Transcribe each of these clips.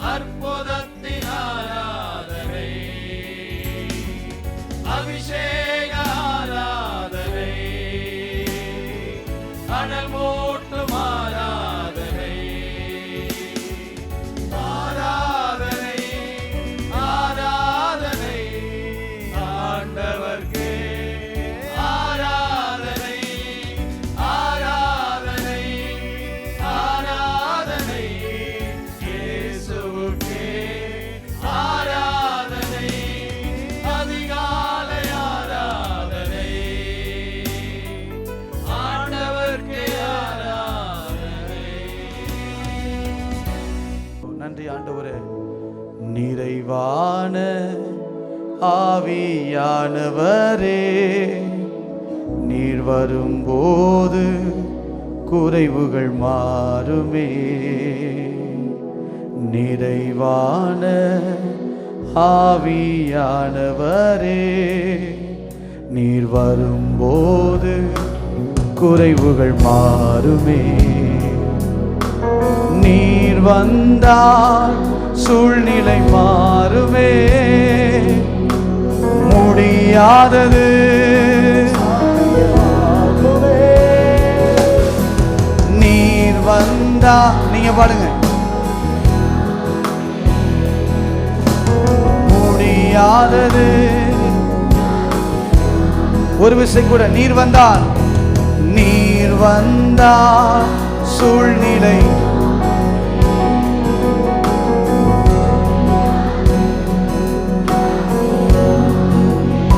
அற்புதத்தின் ஆராதனை, அபிஷேக ஆராதனை, அனல் மூட்டும் ஆராதனை, ஆராதனை, ஆராதனை ஆண்டவர்க்கே, ஆராதனை, ஆராதனை, ஆராதனை இயேசுவுக்கே, ஆராதனை, அதிகாலை ஆராதனை, ஆண்டவர்க்கே ஆராதனை. நன்றி ஆண்டவரே. நிறைவான ஆவியானவரே, நீர் வரும்போது குறைவுகள் மாறுமே. நிறைவான ஆவியானவரே, நீர் வரும்போது குறைவுகள் மாறுமே. நீர் வந்தால் சூழ்நிலை மாறுமே. முடியாதது நீர் வந்தா, நீங்க பாடுங்க. முடியாதது ஒரு விஷயம் கூட, நீர் வந்தால், நீர் வந்தால் சூழ்நிலை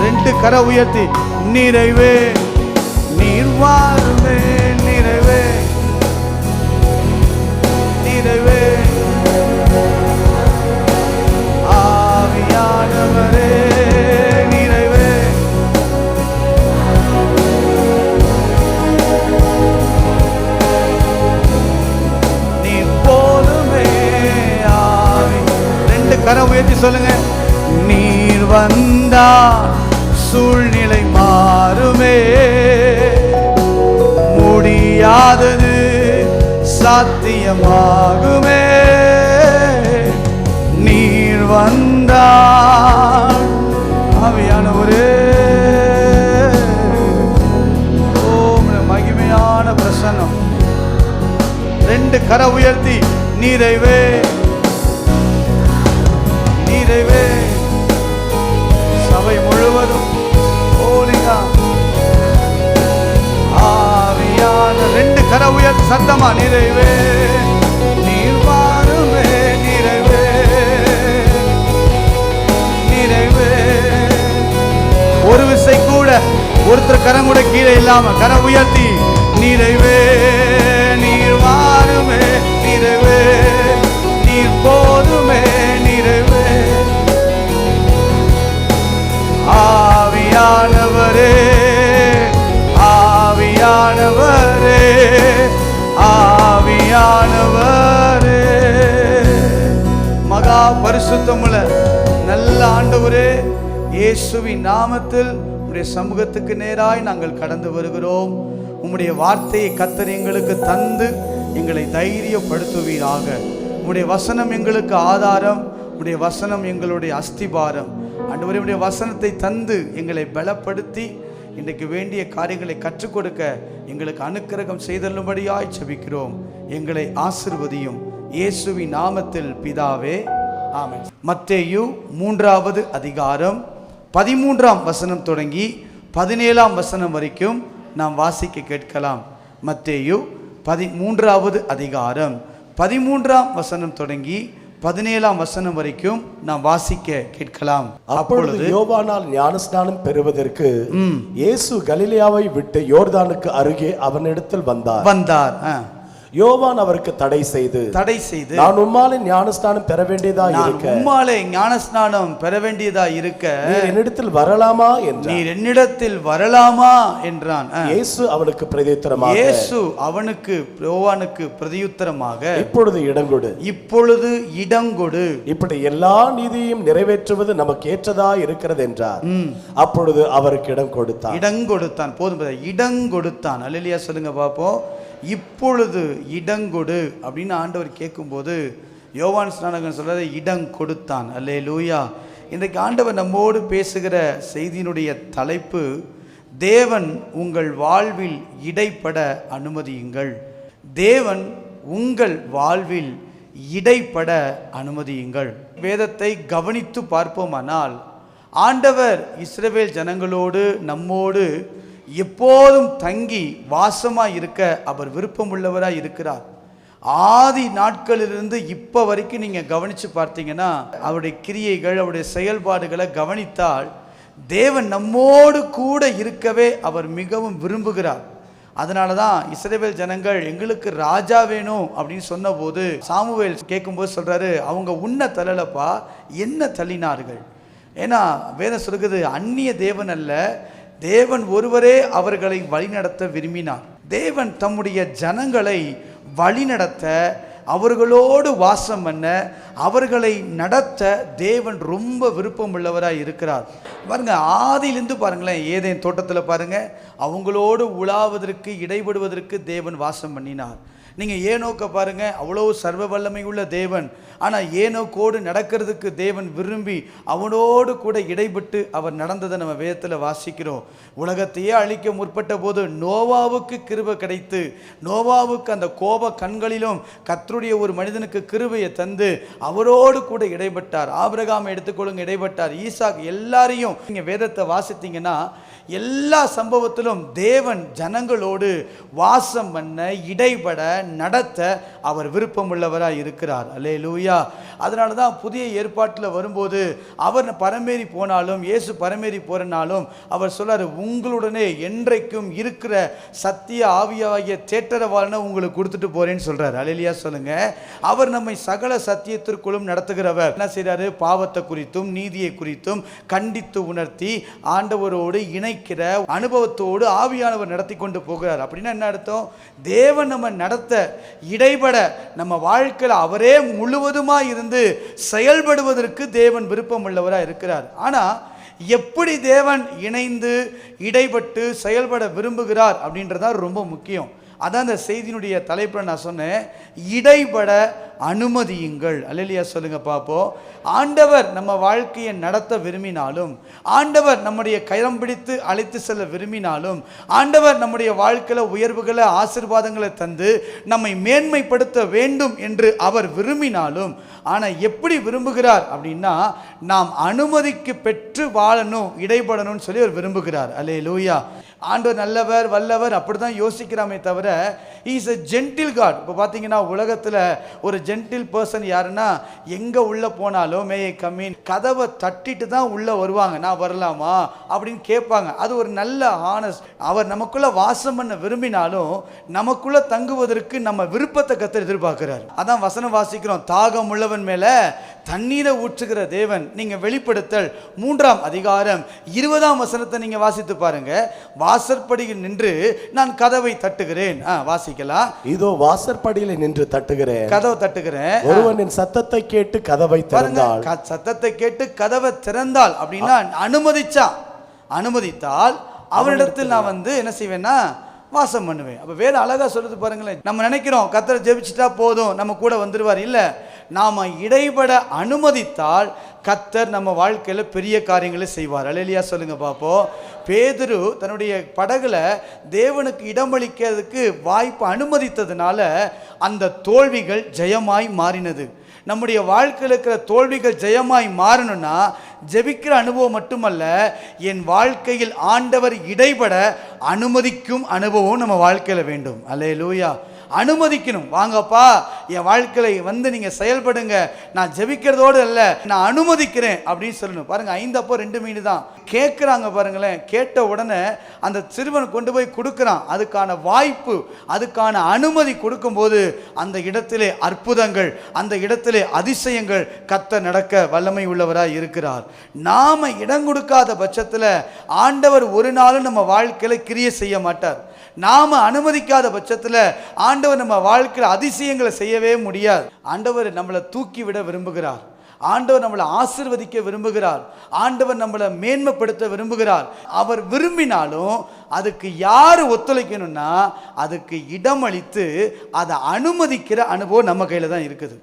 ரெண்டு கர உயர்த்தி, நிறைவே நீர் வாருமே, நிறைவே நிறைவே ஆவியானவரே, நிறைவே நீர் போதுமே ஆவி. ரெண்டு கரம் உயர்த்தி சொல்லுங்க. நீர் வந்தா சூழ்நிலை மாறுமே. முடியாதது சாத்தியமாகுமே. நீர் வந்தால் ஆவியானவரே, மகிமையான பிரசன்னம். ரெண்டு கர உயர்த்தி, நிறைவே நிறைவே சபை முழுவதும் ஆவியான ரெண்டு கர உயர்த்தி சத்தமா, நிறைவே நீர் வாருமே, நிறைவே நிறைவே. ஒரு விசை கூட ஒருத்தர் கரம் கூட கீழே இல்லாம கர உயர்த்தி, நிறைவே நீர் வாருமே, நிறைவே நீர் போதுமே, நிறைவே ஆவியானவரே, ஆவியானவரே, ஆவியானவரே. மகா பரிசுத்தமுள்ள நல்ல ஆண்டவரே, இயேசுவின் நாமத்தில் உம்முடைய சமூகத்துக்கு நேராய் நாங்கள் கடந்து வருகிறோம். உம்முடைய வார்த்தையை கர்த்தர் எங்களுக்கு தந்து எங்களை தைரியப்படுத்துவீராக. உம்முடைய வசனம் எங்களுக்கு ஆதாரம், உம்முடைய வசனம் எங்களுடைய அஸ்திபாரம். ஆண்டவரே, உம்முடைய வசனத்தை தந்து எங்களை பலப்படுத்தி இன்றைக்கு வேண்டிய காரியங்களை கற்றுக் கொடுக்க எங்களுக்கு அனுக்கிரகம் செய்தருளும்படியாய் ஜெபிக்கிறோம். எங்களை ஆசீர்வதியும் இயேசுவின் நாமத்தில் பிதாவே, ஆமென். மத்தேயு 3வது அதிகாரம் 13ஆம் வசனம் தொடங்கி 17ஆம் வசனம் வரைக்கும் நாம் வாசிக்க கேட்கலாம். மத்தேயு 13வது அதிகாரம் 13ஆம் வசனம் தொடங்கி 17ஆம் வசனம் வரைக்கும் நாம் வாசிக்க கேட்கலாம். அப்பொழுது யோவானால் ஞானஸ்நானம் பெறுவதற்கு இயேசு கலிலேயாவை விட்டு யோர்தானுக்கு அருகே அவனிடத்தில் வந்தார். யோவான் அவருக்கு தடை செய்து நான் உம்மாலே ஞானஸ்நானம் பெற வேண்டியதா இருக்க நீர் என்னிடத்தில் வரலாமா என்றான். இயேசு அவனுக்கு பிரதியுத்தரமாக இப்பொழுது இடங்கொடு, இப்படி எல்லா நீதியையும் நிறைவேற்றுவது நமக்கு ஏற்றதா இருக்கிறது என்றார். அப்பொழுது அவருக்கு இடம் கொடுத்தான். போதும், இடங்கொடுத்தான். அல்லேலூயா சொல்லுங்க பாப்போம். இப்பொழுது இடங்கொடு அப்படின்னு ஆண்டவர் கேட்கும்போது யோவான் ஸ்நானகன் சொல்றதை இடம் கொடுத்தான். அல்லேலூயா. இன்றைக்கு ஆண்டவர் நம்மோடு பேசுகிற செய்தியினுடைய தலைப்பு, தேவன் உங்கள் வாழ்வில் இடைப்பட அனுமதியுங்கள். தேவன் உங்கள் வாழ்வில் இடைப்பட அனுமதியுங்கள். வேதத்தை கவனித்து பார்ப்போமானால், ஆண்டவர் இஸ்ரவேல் ஜனங்களோடு நம்மோடு எப்போதும் தங்கி வாசமாய் இருக்க அவர் விருப்பமுள்ளவராய் இருக்கிறார். ஆதி நாட்களிலிருந்து இப்போ வரைக்கும் நீங்கள் கவனித்து பார்த்தீங்கன்னா, அவருடைய கிரியைகள், அவருடைய செயல்பாடுகளை கவனித்தால் தேவன் நம்மோடு கூட இருக்கவே அவர் மிகவும் விரும்புகிறார். அதனால தான் இஸ்ரவேல் ஜனங்கள் எங்களுக்கு ராஜா வேணும் அப்படின்னு சொன்னபோது சாமுவேல் கேட்கும்போது சொல்கிறாரு, அவங்க உன்னை தள்ளலப்பா, என்ன தள்ளினார்கள். ஏன்னா வேதம் சொல்கிறது, அந்நிய தேவன் அல்ல, தேவன் ஒருவரே அவர்களை வழிநடத்த விரும்பினார். தேவன் தம்முடைய ஜனங்களை வழிநடத்த, அவர்களோடு வாசம் பண்ண, அவர்களை நடத்த தேவன் ரொம்ப விருப்பம் உள்ளவராய் இருக்கிறார். பாருங்க, ஆதியிலிருந்து பாருங்களேன், ஏதேன் தோட்டத்தில் பாருங்க, அவங்களோடு உலாவதற்கு இடைபடுவதற்கு தேவன் வாசம் பண்ணினார். நீங்கள் ஏனோக்க பாருங்க, அவ்வளோ சர்வ வல்லமை உள்ள தேவன், ஆனால் ஏனோக்கோடு நடக்கிறதுக்கு தேவன் விரும்பி அவனோடு கூட இடைபட்டு அவர் நடந்ததை நம்ம வேதத்தில் வாசிக்கிறோம். உலகத்தையே அழிக்க முற்பட்ட போது நோவாவுக்கு கிருபை கிடைத்து, நோவாவுக்கு அந்த கோப கண்களிலும் கர்த்தருடைய ஒரு மனிதனுக்கு கிருபையை தந்து அவரோடு கூட இடைப்பட்டார். ஆபிரகாமை எடுத்துக்கொள்ளுங்க, இடைப்பட்டார். ஈசாக், எல்லாரையும் நீங்கள் வேதத்தை வாசித்தீங்கன்னா எல்லா சம்பவத்திலும் தேவன் ஜனங்களோடு வாசம் பண்ண, இடைபட, நடத்த அவர் விருப்பம் உள்ளவராய் இருக்கிறார். அல்லேலூயா. அதனால தான் புதிய ஏற்பாட்டில் வரும்போது அவர் பரமேறி போனாலும், இயேசு பரமேறி போறனாலும் அவர் சொல்றாரு, உங்களுடனே என்றைக்கும் இருக்கிற சத்திய ஆவியாகிய தேற்றரவாளனை உங்களுக்கு கொடுத்துட்டு போறேன்னு சொல்றாரு. அல்லேலூயா சொல்லுங்க. அவர் நம்மை சகல சத்தியத்திற்குள்ளும் நடத்துகிறவர். என்ன செய்றாரு? பாவத்தை குறித்தும் நீதியை குறித்தும் கண்டித்து உணர்த்தி ஆண்டவரோடு இணைக்கிற அனுபவத்தோடு ஆவியானவர் நடத்தி கொண்டு போகிறார். அப்படின்னா என்ன அர்த்தம்? தேவன் நம்ம நடத்த, இடைபட, நம்ம வாழ்க்கையில் அவரே முழுவதுமாய் இருந்து செயல்படுவதற்கு தேவன் விருப்பம் உள்ளவராக இருக்கிறார். ஆனால் எப்படி தேவன் இணைந்து இடைபட்டு செயல்பட விரும்புகிறார் அப்படின்றதான் ரொம்ப முக்கியம். அதான் இந்த செய்தியினுடைய தலைப்பில் நான் சொன்னேன், இடைபட அனுமதியுங்கள். அல்லேலூயா சொல்லுங்க பார்ப்போம். ஆண்டவர் நம்ம வாழ்க்கையை நடத்த விரும்பினாலும், ஆண்டவர் நம்முடைய கரம் பிடித்து அழைத்து செல்ல விரும்பினாலும், ஆண்டவர் நம்முடைய வாழ்க்கையில் உயர்வுகளை, ஆசீர்வாதங்களை தந்து நம்மை மேன்மைப்படுத்த வேண்டும் என்று அவர் விரும்பினாலும், ஆனால் எப்படி விரும்புகிறார் அப்படின்னா, நாம் அனுமதிக்கு பெற்று வாழணும், இடைபடணும்னு சொல்லி அவர் விரும்புகிறார். அல்லேலூயா. ஆண்டவர் நல்லவர், வல்லவர், அப்படி தான் யோசிக்கிறாமே தவிர இஸ் எ ஜென்டில் காட். இப்போ பார்த்தீங்கன்னா உலகத்தில் ஒரு ஜென்டில் பர்சன் யாருன்னா, எங்கே உள்ளே போனாலும் மே கம்மின், கதவை தட்டிட்டு தான் உள்ளே வருவாங்க. நான் வரலாமா அப்படின்னு கேட்பாங்க. அது ஒரு நல்ல ஹானஸ்ட். அவர் நமக்குள்ளே வாசம் பண்ண விரும்பினாலும் நமக்குள்ளே தங்குவதற்கு நம்ம விருப்பத்தை கர்த்தர் எதிர்பார்க்கிறார். அதான் வசனம் வாசிக்கிறோம், தாகம் உள்ளவன் மேலே தண்ணீரை ஊற்றுகிற தேவன். நீங்கள் வெளிப்படுத்தல் 3ஆம் அதிகாரம் 20ஆம் வசனத்தை நீங்கள் வாசித்து பாருங்க. வாசற்படியில் நின்று நான் கதவை தட்டுகிறேன். வாசிக்கலாம். இதோ வாசற்படியில் நின்று தட்டுகிறேன், கதவை தட்டுகிறேன். ஒருவனின் சத்தத்தை கேட்டு கதவை திறந்தால், சத்தத்தை கேட்டு கதவை திறந்தால் அப்படின்னா அனுமதித்தால் அவனிடத்தில் நான் வந்து என்ன செய்வேன்னா வாசம் பண்ணுவேன். அப்போ வேற அழகா சொல்லுது பாருங்களேன். நம்ம நினைக்கிறோம் கர்த்தரை ஜெபிச்சுட்டா போதும் நம்ம கூட வந்துடுவார். இல்லை, நாம இடைபட அனுமதித்தால் கர்த்தர் நம்ம வாழ்க்கையில் பெரிய காரியங்களை செய்வார். அல்லேலூயா சொல்லுங்க பார்ப்போம். பேதுரு தன்னுடைய படகுல தேவனுக்கு இடமளிக்கிறதுக்கு வாய்ப்பு அனுமதித்ததுனால அந்த தோல்விகள் ஜெயமாய் மாறினது. நம்முடைய வாழ்க்கையில் இருக்கிற தோல்விகள் ஜெயமாய் மாறணும்னா ஜெபிக்கிற அனுபவம் மட்டுமல்ல, என் வாழ்க்கையில் ஆண்டவர் இடைபட அனுமதிக்கும் அனுபவம் நம்ம வாழ்க்கையில் வேண்டும். அல்லேலூயா. அனுமதிக்கணும். வாங்கப்பா, என் வாழ்க்கையில் வந்து நீங்கள் செயல்படுங்க, நான் ஜெபிக்கிறதோடு இல்லை, நான் அனுமதிக்கிறேன் அப்படின்னு சொல்லணும். பாருங்கள், 5 அப்போ 2 மீன் தான் கேட்குறாங்க பாருங்களேன். கேட்ட உடனே அந்த சிறுவன் கொண்டு போய் கொடுக்குறான். அதுக்கான வாய்ப்பு, அதுக்கான அனுமதி கொடுக்கும்போது அந்த இடத்திலே அற்புதங்கள், அந்த இடத்திலே அதிசயங்கள் கர்த்தர் நடக்க வல்லமை உள்ளவராக இருக்கிறார். நாம் இடம் கொடுக்காத பட்சத்தில் ஆண்டவர் ஒரு நாளும் நம்ம வாழ்க்கையில் கிரியை செய்ய மாட்டார். நாம் அனுமதிக்காத பட்சத்தில் ஆண்டவர் நம்ம வாழ்க்கையில் அதிசயங்களை செய்யவே முடியாது. ஆண்டவர் நம்மளை தூக்கி விட விரும்புகிறார். ஆண்டவர் நம்மளை ஆசீர்வதிக்க விரும்புகிறார். ஆண்டவர் நம்மளை மேன்மைப்படுத்த விரும்புகிறார். அவர் விரும்பினாலும் அதுக்கு யார் ஒத்துழைக்கணும்னா அதுக்கு இடம் அளித்து அதை அனுமதிக்கிற அனுபவம் நம்ம கையில் தான் இருக்குது.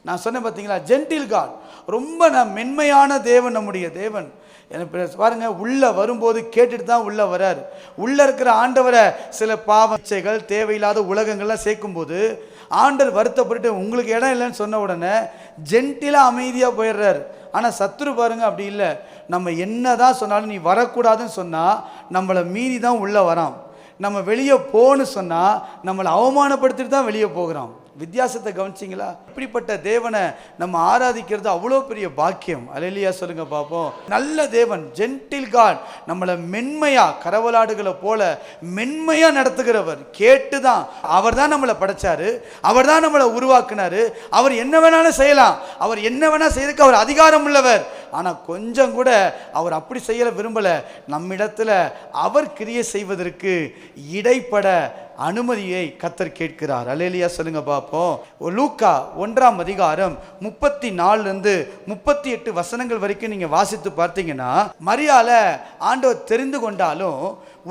நான் சொன்னேன் பார்த்தீங்களா, ஜென்டில் காட், ரொம்ப மென்மையான தேவன் நம்முடைய தேவன். எனக்கு பாருங்க, உள்ள வரும்போது கேட்டுட்டு தான் உள்ள வராரு. உள்ள இருக்கிற ஆண்டவரை சில பாவச்சைகள் தேவையில்லாத உலகங்கள்லாம் சேர்க்கும்போது ஆண்டவர் வருத்தப்பட்டு உங்களுக்கு இடம் இல்லைன்னு சொன்ன உடனே ஜென்டிலாக அமைதியாக போயிடுறாரு. ஆனால் சத்துரு பாருங்க அப்படி இல்லை. நம்ம என்ன தான் சொன்னாலும் நீ வரக்கூடாதுன்னு சொன்னால் நம்மளை மீறி தான் உள்ளே வரான். நம்ம வெளியே போன்னு சொன்னால் நம்மளை அவமானப்படுத்திட்டு தான் வெளியே போகிறோம். வித்தியாசத்தை கவனிச்சிங்களா? இப்படிப்பட்ட தேவனை நம்ம ஆராதிக்கிறது அவ்வளோ பெரிய பாக்கியம். அல்லேலூயா சொல்லுங்க பார்ப்போம். நல்ல தேவன், ஜென்டில் காட், நம்மளை மென்மையா கரவலாடுகளை போல மென்மையா நடத்துகிறவர். கேட்டுதான், அவர் தான் நம்மளை படைச்சாரு, அவர் தான் நம்மளை உருவாக்குனாரு. அவர் என்ன வேணாலும் செய்யலாம், அவர் என்ன வேணா செய்யறதுக்கு அவர் அதிகாரம் உள்ளவர். ஆனா கொஞ்சம் கூட அவர் அப்படி செய்ய விரும்பல. நம்மிடத்துல அவர் கிரியை செய்வதற்கு இடைப்பட அனுமதியை கர்த்தர் கேட்கிறார். அல்லேலூயா சொல்லுங்க பார்ப்போம். லூக்கா 1ஆம் அதிகாரம் 34 38 வசனங்கள் வரைக்கும் நீங்க வாசித்து பார்த்தீங்கன்னா, மரியாள ஆண்டவர் தெரிந்து கொண்டாலும்,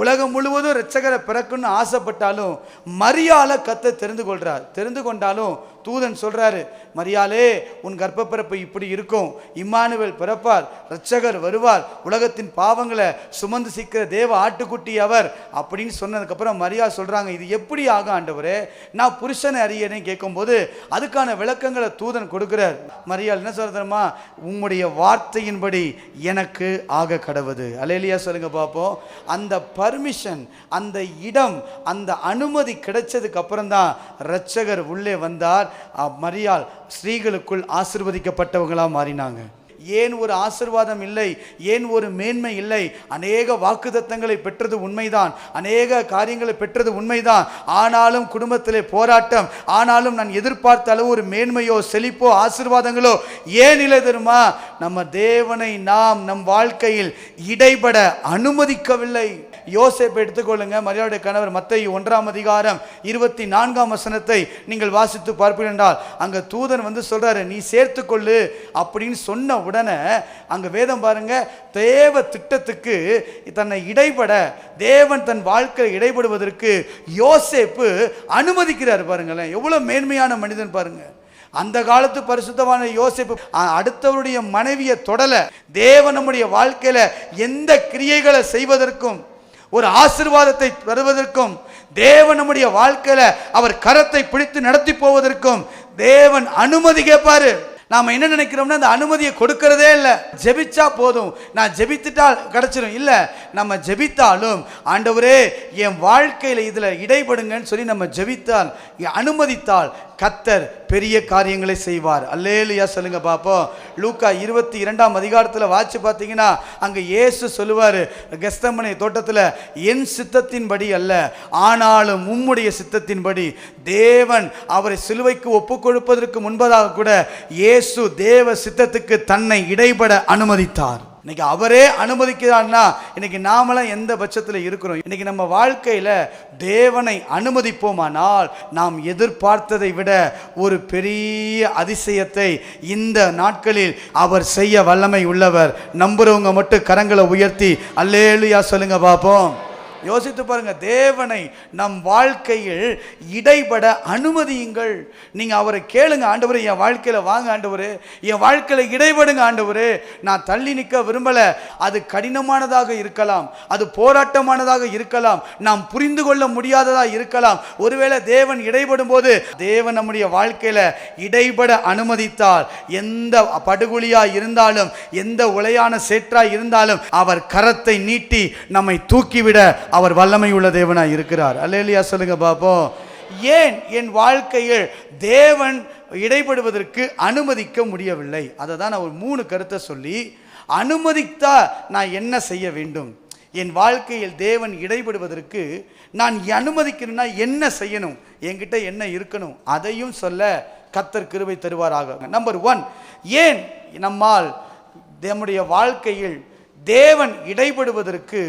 உலகம் முழுவதும் இரட்சகரை பிறக்குன்னு ஆசைப்பட்டாலும், மரியாள கர்த்தர் தெரிந்து கொள்றார். தெரிந்து கொண்டாலும் தூதன் சொல்றாரு, மரியாளே, உன் கர்ப்பப்பிறப்பு இப்படி இருக்கும், இம்மானுவேல் பிறப்பார், இரட்சகர் வருவார், உலகத்தின் பாவங்களை சுமந்து சீக்கிர தேவ ஆட்டுக்குட்டி அவர் அப்படின்னு சொன்னதுக்கப்புறம் மரியா சொல்றாங்க, இது எப்படி ஆகும் ஆண்டவரே, நான் புருஷனை அறியனே கேட்கும்போது அதுக்கான விளக்கங்களை தூதன் கொடுக்கிறார். மரியாள் என்ன சொல்றதுமா, உம்முடைய வார்த்தையின்படி எனக்கு ஆக கடவுது. அல்லேலூயா சொல்லுங்க பார்ப்போம். அந்த பர்மிஷன், அந்த இடம், அந்த அனுமதி கிடைச்சதுக்கு அப்புறம் தான் இரட்சகர் உள்ளே வந்தார். மரியாள் ஸ்திரீகளுக்குள் ஆசீர்வதிக்கப்பட்டவங்களா மாறினாங்க. ஏன் ஒரு ஆசீர்வாதம் இல்லை, ஏன் ஒரு மேன்மை இல்லை? அநேக வாக்குத்தத்தங்களை பெற்றது உண்மைதான், அநேக காரியங்களை பெற்றது உண்மைதான். ஆனாலும் குடும்பத்திலே போராட்டம், ஆனாலும் நான் எதிர்பார்த்த அளவு ஒரு மேன்மையோ செழிப்போ ஆசீர்வாதங்களோ ஏன் இல்லை தெரியுமா? நம்ம தேவனை நாம் நம் வாழ்க்கையில் இடைபட அனுமதிக்கவில்லை. யோசேப்பை எடுத்துக்கொள்ளுங்க, மரியாளுடைய கணவர். மத்தேயு 1ஆம் அதிகாரம் 24ஆம் வசனத்தை நீங்கள் வாசித்து பார்ப்பீர்கள் என்றால், அங்க தூதன் வந்து சொல்றாரு, நீ சேர்த்துக்கொள்ளு அப்படின்னு சொன்ன உடனே அங்க வேதம் பாருங்க, தேவ திட்டத்துக்கு தன்னை இடைபட, தேவன் தன் வாழ்க்கையில் இடைபடுவதற்கு யோசேப்பு அனுமதிக்கிறார். பாருங்களேன், எவ்வளவு மேன்மையான மனிதன் பாருங்க. அந்த காலத்து பரிசுத்தமான யோசேப்பு அடுத்தவருடைய மனைவியை தொடல. தேவன் நம்முடைய வாழ்க்கையில எந்த கிரியைகளை செய்வதற்கும், ஒரு ஆசீர்வாதத்தை பெறுவதற்கும், தேவன் நம்முடைய வாழ்க்கையில அவர் கரத்தை பிடித்து நடத்தி போவதற்கும் தேவன் அனுமதி கேட்பாரு. நாம என்ன நினைக்கிறோம்னா, அந்த அனுமதியை கொடுக்கிறதே இல்லை. ஜெபிச்சா போதும், நான் ஜெபித்துட்டால் கிடைச்சிடும். இல்ல, நம்ம ஜெபித்தாலும் ஆண்டவரே என் வாழ்க்கையில இதுல இடைபடுங்கன்னு சொல்லி நம்ம ஜெபித்தால், அனுமதித்தால் கர்த்தர் பெரிய காரியங்களை செய்வார். அல்லேலூயா சொல்லுங்க பாப்போம். லூக்கா 22ஆம் அதிகாரத்தில் வாட்சி பார்த்தீங்கன்னா, அங்க இயேசு சொல்லுவாரு கெத்செமனே தோட்டத்தில், என் சித்தத்தின்படி அல்ல, ஆனாலும் உம்முடைய சித்தத்தின்படி. தேவன் அவரை சிலுவைக்கு ஒப்பு கொடுப்பதற்கு முன்பதாக கூட இயேசு தேவ சித்தத்துக்கு தன்னை இடைபட அனுமதித்தார். இன்னைக்கு அவரே அனுமதிக்கிறார்னா இன்னைக்கு நாமெல்லாம் எந்த பட்சத்தில் இருக்கிறோம்? இன்னைக்கு நம்ம வாழ்க்கையில தேவனை அனுமதிப்போமானால் நாம் எதிர்பார்த்ததை விட ஒரு பெரிய அதிசயத்தை இந்த நாட்களில் அவர் செய்ய வல்லமை உள்ளவர். நம்புறவங்க மட்டும் கரங்களை உயர்த்தி அல்லேலூயா சொல்லுங்க பாப்போம். யோசித்து பாருங்க, தேவனை நம் வாழ்க்கையில் இடைபட அனுமதியுங்கள். நீங்க அவரை கேளுங்க, ஆண்டவரே என் வாழ்க்கையில வாங்க, ஆண்டவரே என் வாழ்க்கையில இடைபடுங்க, ஆண்டவரே நான் தள்ளி நிற்க விரும்பல. அது கடினமானதாக இருக்கலாம், அது போராட்டமானதாக இருக்கலாம், நாம் புரிந்து கொள்ள முடியாததா இருக்கலாம். ஒருவேளை தேவன் இடைபடும் போது, தேவன் நம்முடைய வாழ்க்கையில இடைபட அனுமதித்தால், எந்த படுகொலியா இருந்தாலும், எந்த உளையான சேற்றா இருந்தாலும் அவர் கரத்தை நீட்டி நம்மை தூக்கிவிட அவர் வல்லமை உள்ள தேவனாய் இருக்கிறார். அல்லேலூயா சொல்லுங்க பாப்போம். ஏன் என் வாழ்க்கையில் தேவன் இடைபடுவதற்கு அனுமதிக்க முடியவில்லை? அதை தான் நான் ஒரு 3 கருத்தை சொல்லி, அனுமதித்தா நான் என்ன செய்ய வேண்டும், என் வாழ்க்கையில் தேவன் இடைபடுவதற்கு நான் அனுமதிக்கணும்னா என்ன செய்யணும், என்கிட்ட என்ன இருக்கணும், அதையும் சொல்ல கர்த்தர் கிருபை தருவாராக. நம்பர் 1, ஏன் நம்மால் நம்முடைய வாழ்க்கையில் தேவன் இடைபடுவதற்கு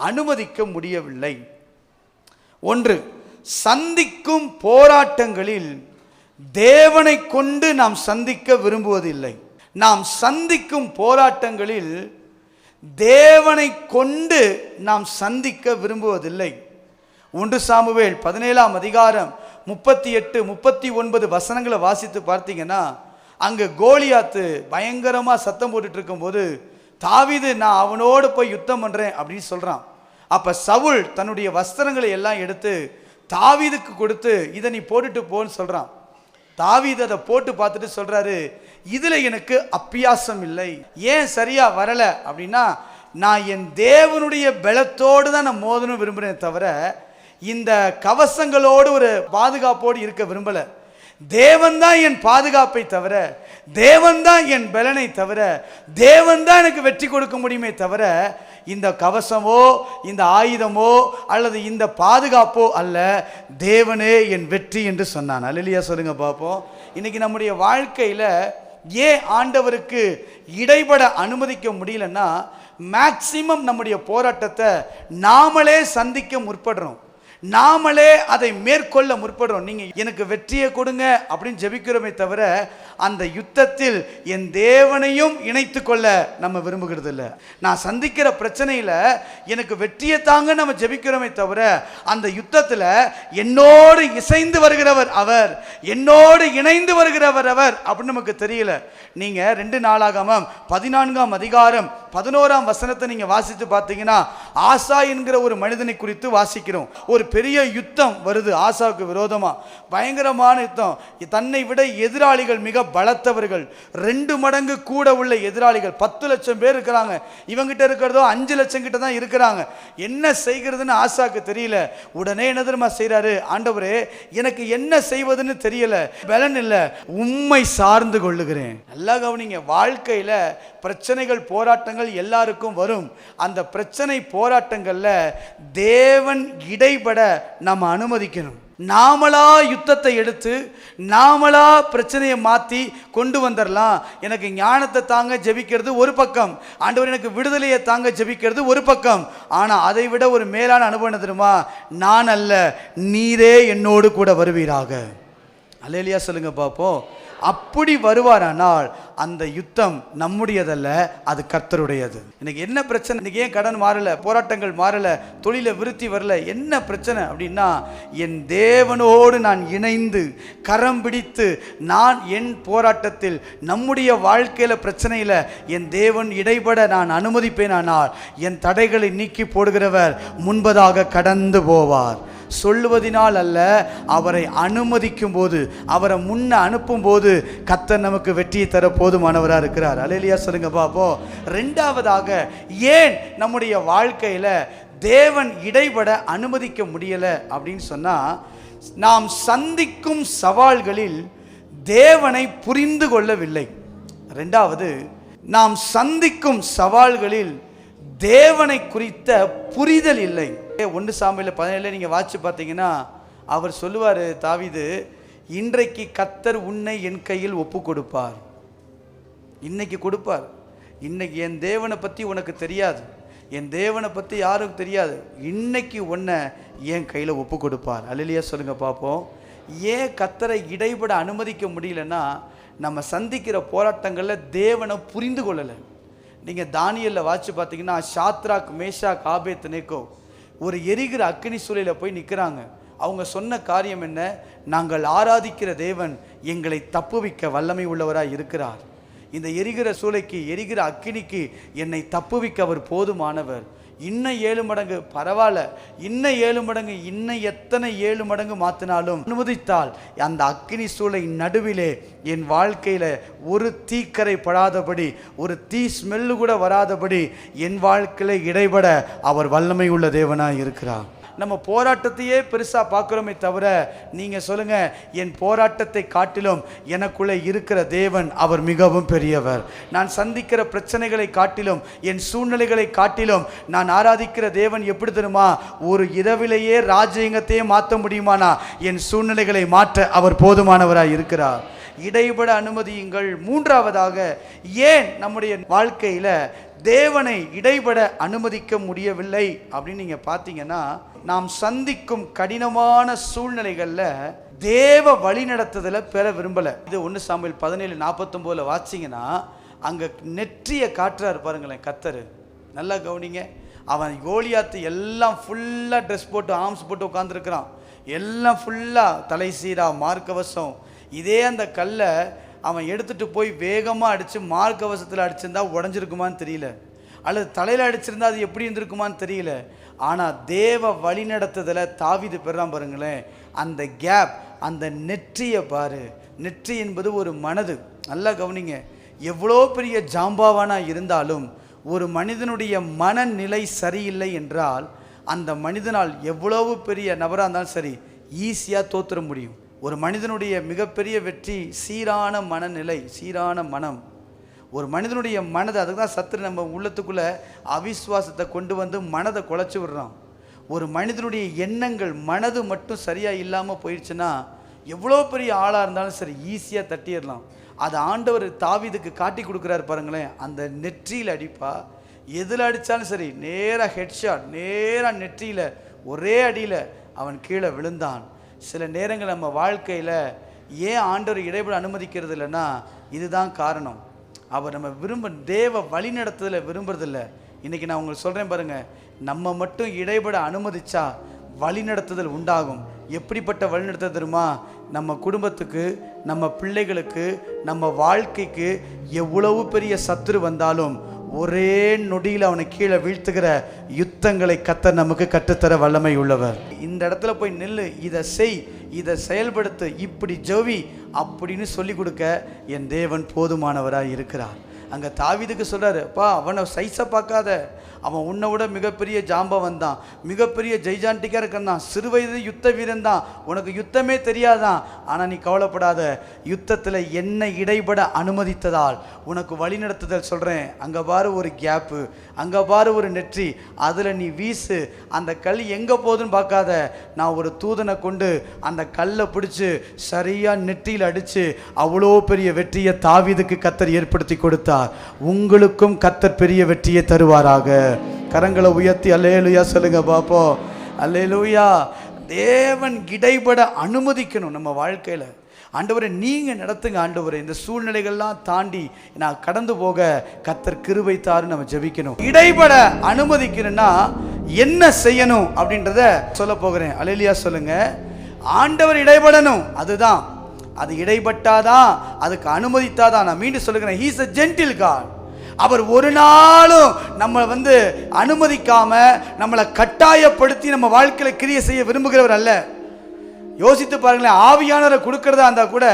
அனுமதிக்க முடியவில்லை? 1, சந்திக்கும் போராட்டங்களில் தேவனை கொண்டு நாம் சந்திக்க விரும்புவதில்லை. நாம் சந்திக்கும் போராட்டங்களில் தேவனை கொண்டு நாம் சந்திக்க விரும்புவதில்லை. 1 சாமுவேல் 17ஆம் அதிகாரம் 38, 39 வசனங்களை வாசித்து பார்த்தீங்கன்னா, அங்க கோலியாத்து பயங்கரமா சத்தம் போட்டுட்டு இருக்கும்போது தாவீது நான் அவனோடு போய் யுத்தம் பண்றேன் அப்படின்னு சொல்றான். அப்ப சவுல் தன்னுடைய வஸ்திரங்களை எல்லாம் எடுத்து தாவீதுக்கு கொடுத்து இதை நீ போட்டுட்டு போன்னு சொல்றான். தாவீது அதை போட்டு பார்த்துட்டு சொல்றாரு, இதுல எனக்கு அப்பியாசம் இல்லை. ஏன் சரியா வரல அப்படின்னா, நான் என் தேவனுடைய பலத்தோடு தான் நான் மோதணும் விரும்புறேன் தவிர இந்த கவசங்களோடு ஒரு பாதுகாப்போடு இருக்க விரும்பல. தேவன் தான் என் பாதுகாப்பை தவிர, தேவன் தான் என் பலனை தவிர, தேவன் தான் எனக்கு வெற்றி கொடுக்க முடியுமே தவிர இந்த கவசமோ இந்த ஆயுதமோ அல்லது இந்த பாதுகாப்போ அல்ல, தேவனே என் வெற்றி என்று சொன்னான். அல்லேலூயா சொல்லுங்க பார்ப்போம். இன்னைக்கு நம்முடைய வாழ்க்கையில ஏன் ஆண்டவருக்கு இடைபட அனுமதிக்க முடியலன்னா, மேக்சிமம் நம்முடைய போராட்டத்தை நாமளே சந்திக்க முற்படுறோம், நாமளே அதை மேற்கொள்ள முற்படுறோம். நீங்க எனக்கு வெற்றியை கொடுங்க அப்படின்னு ஜெபிக்கிறோமே தவிர அந்த யுத்தத்தில் என் தேவனையும் இணைத்து கொள்ள நம்ம விரும்புகிறது இல்லை. நான் சந்திக்கிற பிரச்சனையில எனக்கு வெற்றியை தாங்க நம்ம ஜெபிக்கிறோமே தவிர அந்த யுத்தத்தில் என்னோடு இசைந்து வருகிறவர் அவர், என்னோடு இணைந்து வருகிறவர் அவர் அப்படின்னு நமக்கு தெரியல. நீங்க 2 நாளாகமம் 14ஆம் அதிகாரம் 11ஆம் வசனத்தை நீங்க வாசித்து பார்த்தீங்கன்னா, ஆசா என்கிற ஒரு மனிதனை குறித்து வாசிக்கிறோம். ஒரு பெரிய யுத்தம் வருது ஆசாவுக்கு விரோதமா, பயங்கரமான யுத்தம். தன்னை விட எதிராளிகள் மிக பலத்தவர்கள், 2 மடங்கு கூட உள்ள எதிராளிகள், 10 லட்சம் பேர் இருக்கிறாங்க. இவங்கிட்ட இருக்கிறதோ 5 லட்சம் கிட்ட தான் இருக்கிறாங்க. என்ன செய்கிறதுன்னு ஆசாக்கு தெரியல. உடனே என்ன தெரியுமா செய்யறாரு, ஆண்டவரே எனக்கு என்ன செய்வதுன்னு தெரியல, பலன் இல்லை, உம்மை சார்ந்து கொள்ளுகிறேன். நல்லா கவனிங்க, வாழ்க்கையில பிரச்சனைகள் போராட்டங்கள் எல்லாருக்கும் வரும். அந்த பிரச்சனை போராட்டங்கள்ல தேவன் இடைபட நம்ம அனுமதிக்கணும். நாமளா யுத்தத்தை எடுத்து நாமளா பிரச்சனையை மாற்றி கொண்டு வந்துடலாம். எனக்கு ஞானத்தை தாங்க ஜெபிக்கிறது ஒரு பக்கம், ஆண்டவர் எனக்கு விடுதலையை தாங்க ஜெபிக்கிறது ஒரு பக்கம். ஆனால் அதை விட ஒரு மேலான அனுபவம் தெரியுமா, நான் அல்ல நீரே என்னோடு கூட வருவீராக. அல்லேலூயா சொல்லுங்க பார்ப்போம். அப்படி வருவாரானால் அந்த யுத்தம் நம்முடையதல்ல, அது கர்த்தருடையது. இன்னைக்கு என்ன பிரச்சனை? இன்னைக்கு ஏன் கடன் மாறல, போராட்டங்கள் மாறல, தொழில விருத்தி வரல? என்ன பிரச்சனை அப்படின்னா, என் தேவனோடு நான் இணைந்து கரம் பிடித்து நான் என் போராட்டத்தில் நம்முடைய வாழ்க்கையில பிரச்சனையில என் தேவன் இடைபட நான் அனுமதிப்பேனானால் என் தடைகளை நீக்கி போடுகிறவர் முன்பதாக கடந்து போவார். சொல்லுவதினால் அல்ல, அவரை அனுமதிக்கும் போது, அவரை முன்ன அனுப்பும் போது கர்த்தர் நமக்கு வெற்றியை தர போதுமானவராக இருக்கிறார். அல்லேலூயா சொல்லுங்க பாப்போம். 2வதாக ஏன் நம்முடைய வாழ்க்கையில தேவன் இடைபட அனுமதிக்க முடியல அப்படின்னு சொன்னா, நாம் சந்திக்கும் சவால்களில் தேவனை புரிந்து கொள்ளவில்லை. 2வது, நாம் சந்திக்கும் சவால்களில் தேவனை குறித்த புரிதல் இல்லை. 1 சாமுவேல் 17 நீங்க வாட்சி பார்த்தீங்கன்னா, அவர் சொல்லுவார், தாவீது, இன்றைக்கு கர்த்தர் உன்னை என் கையில் ஒப்பு கொடுப்பார். இன்னைக்கு கொடுப்பார். இன்னைக்கு என் தேவனை பற்றி உனக்கு தெரியாது, என் தேவனை பற்றி யாரும் தெரியாது, இன்னைக்கு உன்னை என் கையில் ஒப்பு கொடுப்பார். அல்லேலூயா சொல்லுங்க பார்ப்போம். ஏன் கர்த்தரை இடைபட அனுமதிக்க முடியலன்னா, நம்ம சந்திக்கிற போராட்டங்களில் தேவனை புரிந்து கொள்ளலை. நீங்கள் தானியலில் வாட்சி பார்த்தீங்கன்னா, ஷாத்ராக் மேஷாக் ஆபேத்நேகோ ஒரு எரிகிற அக்கினி சூளையில் போய் நிற்கிறாங்க. அவங்க சொன்ன காரியம் என்ன? நாங்கள் ஆராதிக்கிற தேவன் எங்களை தப்புவிக்க வல்லமை உள்ளவராக இருக்கிறார். இந்த எரிகிற சூளைக்கு, எரிகிற அக்கினிக்கு என்னை தப்புவிக்க அவர் போதுமானவர். இன்னும் 7 மடங்கு பரவாயில்ல, இன்னும் 7 மடங்கு, இன்னும் எத்தனை 7 மடங்கு மாற்றினாலும் அனுமதித்தால் அந்த அக்கினி சூளை நடுவிலே என் வாழ்க்கையில் ஒரு தீக்கரை படாதபடி, ஒரு தீ ஸ்மெல்லு கூட வராதபடி என் வாழ்க்கையில் இடைபட அவர் வல்லமை உள்ள தேவனாக இருக்கிறார். நம்ம போராட்டத்தையே பெருசாக பார்க்குறோமே தவிர, நீங்கள் சொல்லுங்கள், என் போராட்டத்தை காட்டிலும் எனக்குள்ளே இருக்கிற தேவன் அவர் மிகவும் பெரியவர். நான் சந்திக்கிற பிரச்சனைகளை காட்டிலும், என் சூழ்நிலைகளை காட்டிலும் நான் ஆராதிக்கிற தேவன் எப்படி தெரியுமா, ஒரு இரவிலேயே ராஜ்யத்தையே மாற்ற முடியுமானா என் சூழ்நிலைகளை மாற்ற அவர் போதுமானவராக இருக்கிறார். இடைபட அனுமதியுங்கள். 3வதாக ஏன் நம்முடைய வாழ்க்கையில் தேவனை இடைபட அனுமதிக்க முடியவில்லை அப்படின்னு நீங்கள் பார்த்தீங்கன்னா, நாம் சந்திக்கும் கடினமான சூழ்நிலைகளில் தேவ வழி நடத்துதலை பெற விரும்பலை. இது 1 சாமுவேல் 17:49 வாசிங்கன்னா, அங்கே நெற்றியை காட்டுறாரு பாருங்களேன் கர்த்தர். நல்லா கவனிங்க. அவன் கோலியாத்து எல்லாம் ஃபுல்லாக ட்ரெஸ் போட்டு ஆர்ம்ஸ் போட்டு உட்காந்துருக்கிறான், எல்லாம் ஃபுல்லாக தலை சீரா மார்க்கவசம். இதே அந்த கல்லை அவன் எடுத்துகிட்டு போய் வேகமாக அடித்து மார்க்கவசத்தில் அடிச்சிருந்தா உடஞ்சிருக்குமான்னு தெரியல, அல்லது தலையில் அடிச்சிருந்தா அது எப்படி இருந்திருக்குமான்னு தெரியல. ஆனால் தேவ வழிநடத்துதலை தாவீது பெறான் பாருங்களேன். அந்த கேப், அந்த நெற்றியை பாரு. நெற்றி என்பது ஒரு மனது. நல்லா கவனிங்க. எவ்வளோ பெரிய ஜாம்பாவானா இருந்தாலும் ஒரு மனிதனுடைய மனநிலை சரியில்லை என்றால் அந்த மனிதனால் எவ்வளவு பெரிய நபராக இருந்தாலும் சரி ஈஸியாக தோற்றுற முடியும். ஒரு மனிதனுடைய மிகப்பெரிய வெற்றி சீரான மனநிலை, சீரான மனம். ஒரு மனிதனுடைய மனதை, அதுக்கு தான் சத்துரு நம்ம உள்ளத்துக்குள்ளே அவிஸ்வாசத்தை கொண்டு வந்து மனதை குலைச்சி விடுறான். ஒரு மனிதனுடைய எண்ணங்கள், மனது மட்டும் சரியாக இல்லாமல் போயிடுச்சுன்னா எவ்வளோ பெரிய ஆளாக இருந்தாலும் சரி ஈஸியாக தட்டிடலாம். அது ஆண்டவர் தாவீதுக்கு காட்டி கொடுக்குறாரு பாருங்களேன். அந்த நெற்றியில் அடிப்பா, எதில் அடித்தாலும் சரி நேராக ஹெட்ஷாட், நேராக நெற்றியில் ஒரே அடியில் அவன் கீழே விழுந்தான். சில நேரங்கள் நம்ம வாழ்க்கையில் ஏன் ஆண்டவர் இடைபெற அனுமதிக்கிறது இல்லைன்னா இதுதான் காரணம். அவர் நம்ம தேவ வழிநடத்துதலை விரும்புறதில்ல. இன்றைக்கி நான் உங்களுக்கு சொல்கிறேன் பாருங்கள், நம்ம மட்டும் இடைபெற அனுமதிச்சா வழிநடத்துதல் உண்டாகும். எப்படிப்பட்ட வழிநடத்துதல் தெரியுமா? நம்ம குடும்பத்துக்கு, நம்ம பிள்ளைகளுக்கு, நம்ம வாழ்க்கைக்கு எவ்வளவு பெரிய சத்துரு வந்தாலும் ஒரே நொடியில் அவனை கீழே வீழ்த்துகிற யுத்தங்களை கர்த்தர் நமக்கு கற்றுத்தர வல்லமை உள்ளவர். இந்த இடத்துல போய் நில்லு, இதை செய், இதை செயல்படுத்து, இப்படி ஜெபி அப்படின்னு சொல்லி கொடுக்க என் தேவன் போதுமானவராக இருக்கிறார். அங்கே தாவீதுக்கு சொல்கிறாரு, அப்பா அவனை சைஸை பார்க்காத, அவன் உன்னை விட மிகப்பெரிய ஜாம்பவன் தான், மிகப்பெரிய ஜெய்ஜாண்டிக்காக இருக்கிறான், சிறுவயது யுத்த வீரன் தான், உனக்கு யுத்தமே தெரியாதான். ஆனால் நீ கவலைப்படாத, யுத்தத்தில் என்னை இடைபட அனுமதித்ததால் உனக்கு வழிநடத்துதல் சொல்கிறேன். அங்கே பாரு ஒரு கேப்பு, அங்கே பாரு ஒரு நெற்றி, அதில் நீ வீசு. அந்த கல் எங்கே போகுதுன்னு பார்க்காத, நான் ஒரு தூதனை கொண்டு அந்த கல்லை பிடிச்சி சரியாக நெற்றியில் அடித்து அவ்வளோ பெரிய வெற்றியை தாவீதுக்கு கர்த்தர் ஏற்படுத்தி கொடுத்தார். உங்களுக்கும் கர்த்தர் பெரிய வெற்றியை தருவாராக. கரங்களை உயர்த்தி அல்லேலூயா சொல்லுங்க பாப்போம். அல்லேலூயா. தேவன் இடைபட அனுமதிக்கணும் நம்ம வாழ்க்கையில். ஆண்டவரே நீங்கள் நடத்துங்க ஆண்டவரே, இந்த சூழ்நிலைகள்லாம் தாண்டி நான் கடந்து போக கர்த்தர் கிருபை தாரு நம்ம ஜெபிக்கணும். இடைபட அனுமதிக்கணும்னா என்ன செய்யணும் அப்படின்றத சொல்ல போகிறேன். அல்லேலூயா சொல்லுங்க. ஆண்டவர் இடைபடணும், அதுதான். அது இடைப்பட்டாதான், அதுக்கு அனுமதித்தாதான். நான் மீண்டும் சொல்லுகிறேன், he is a gentle God. அவர் ஒரு நாளும் நம்ம அனுமதிக்காம நம்மளை கட்டாயப்படுத்தி நம்ம வாழ்க்கையில கிரியை செய்ய விரும்புகிறவர் அல்ல. யோசித்து பாருங்களேன், ஆவியானவரை கொடுக்கறதா இருந்தா கூட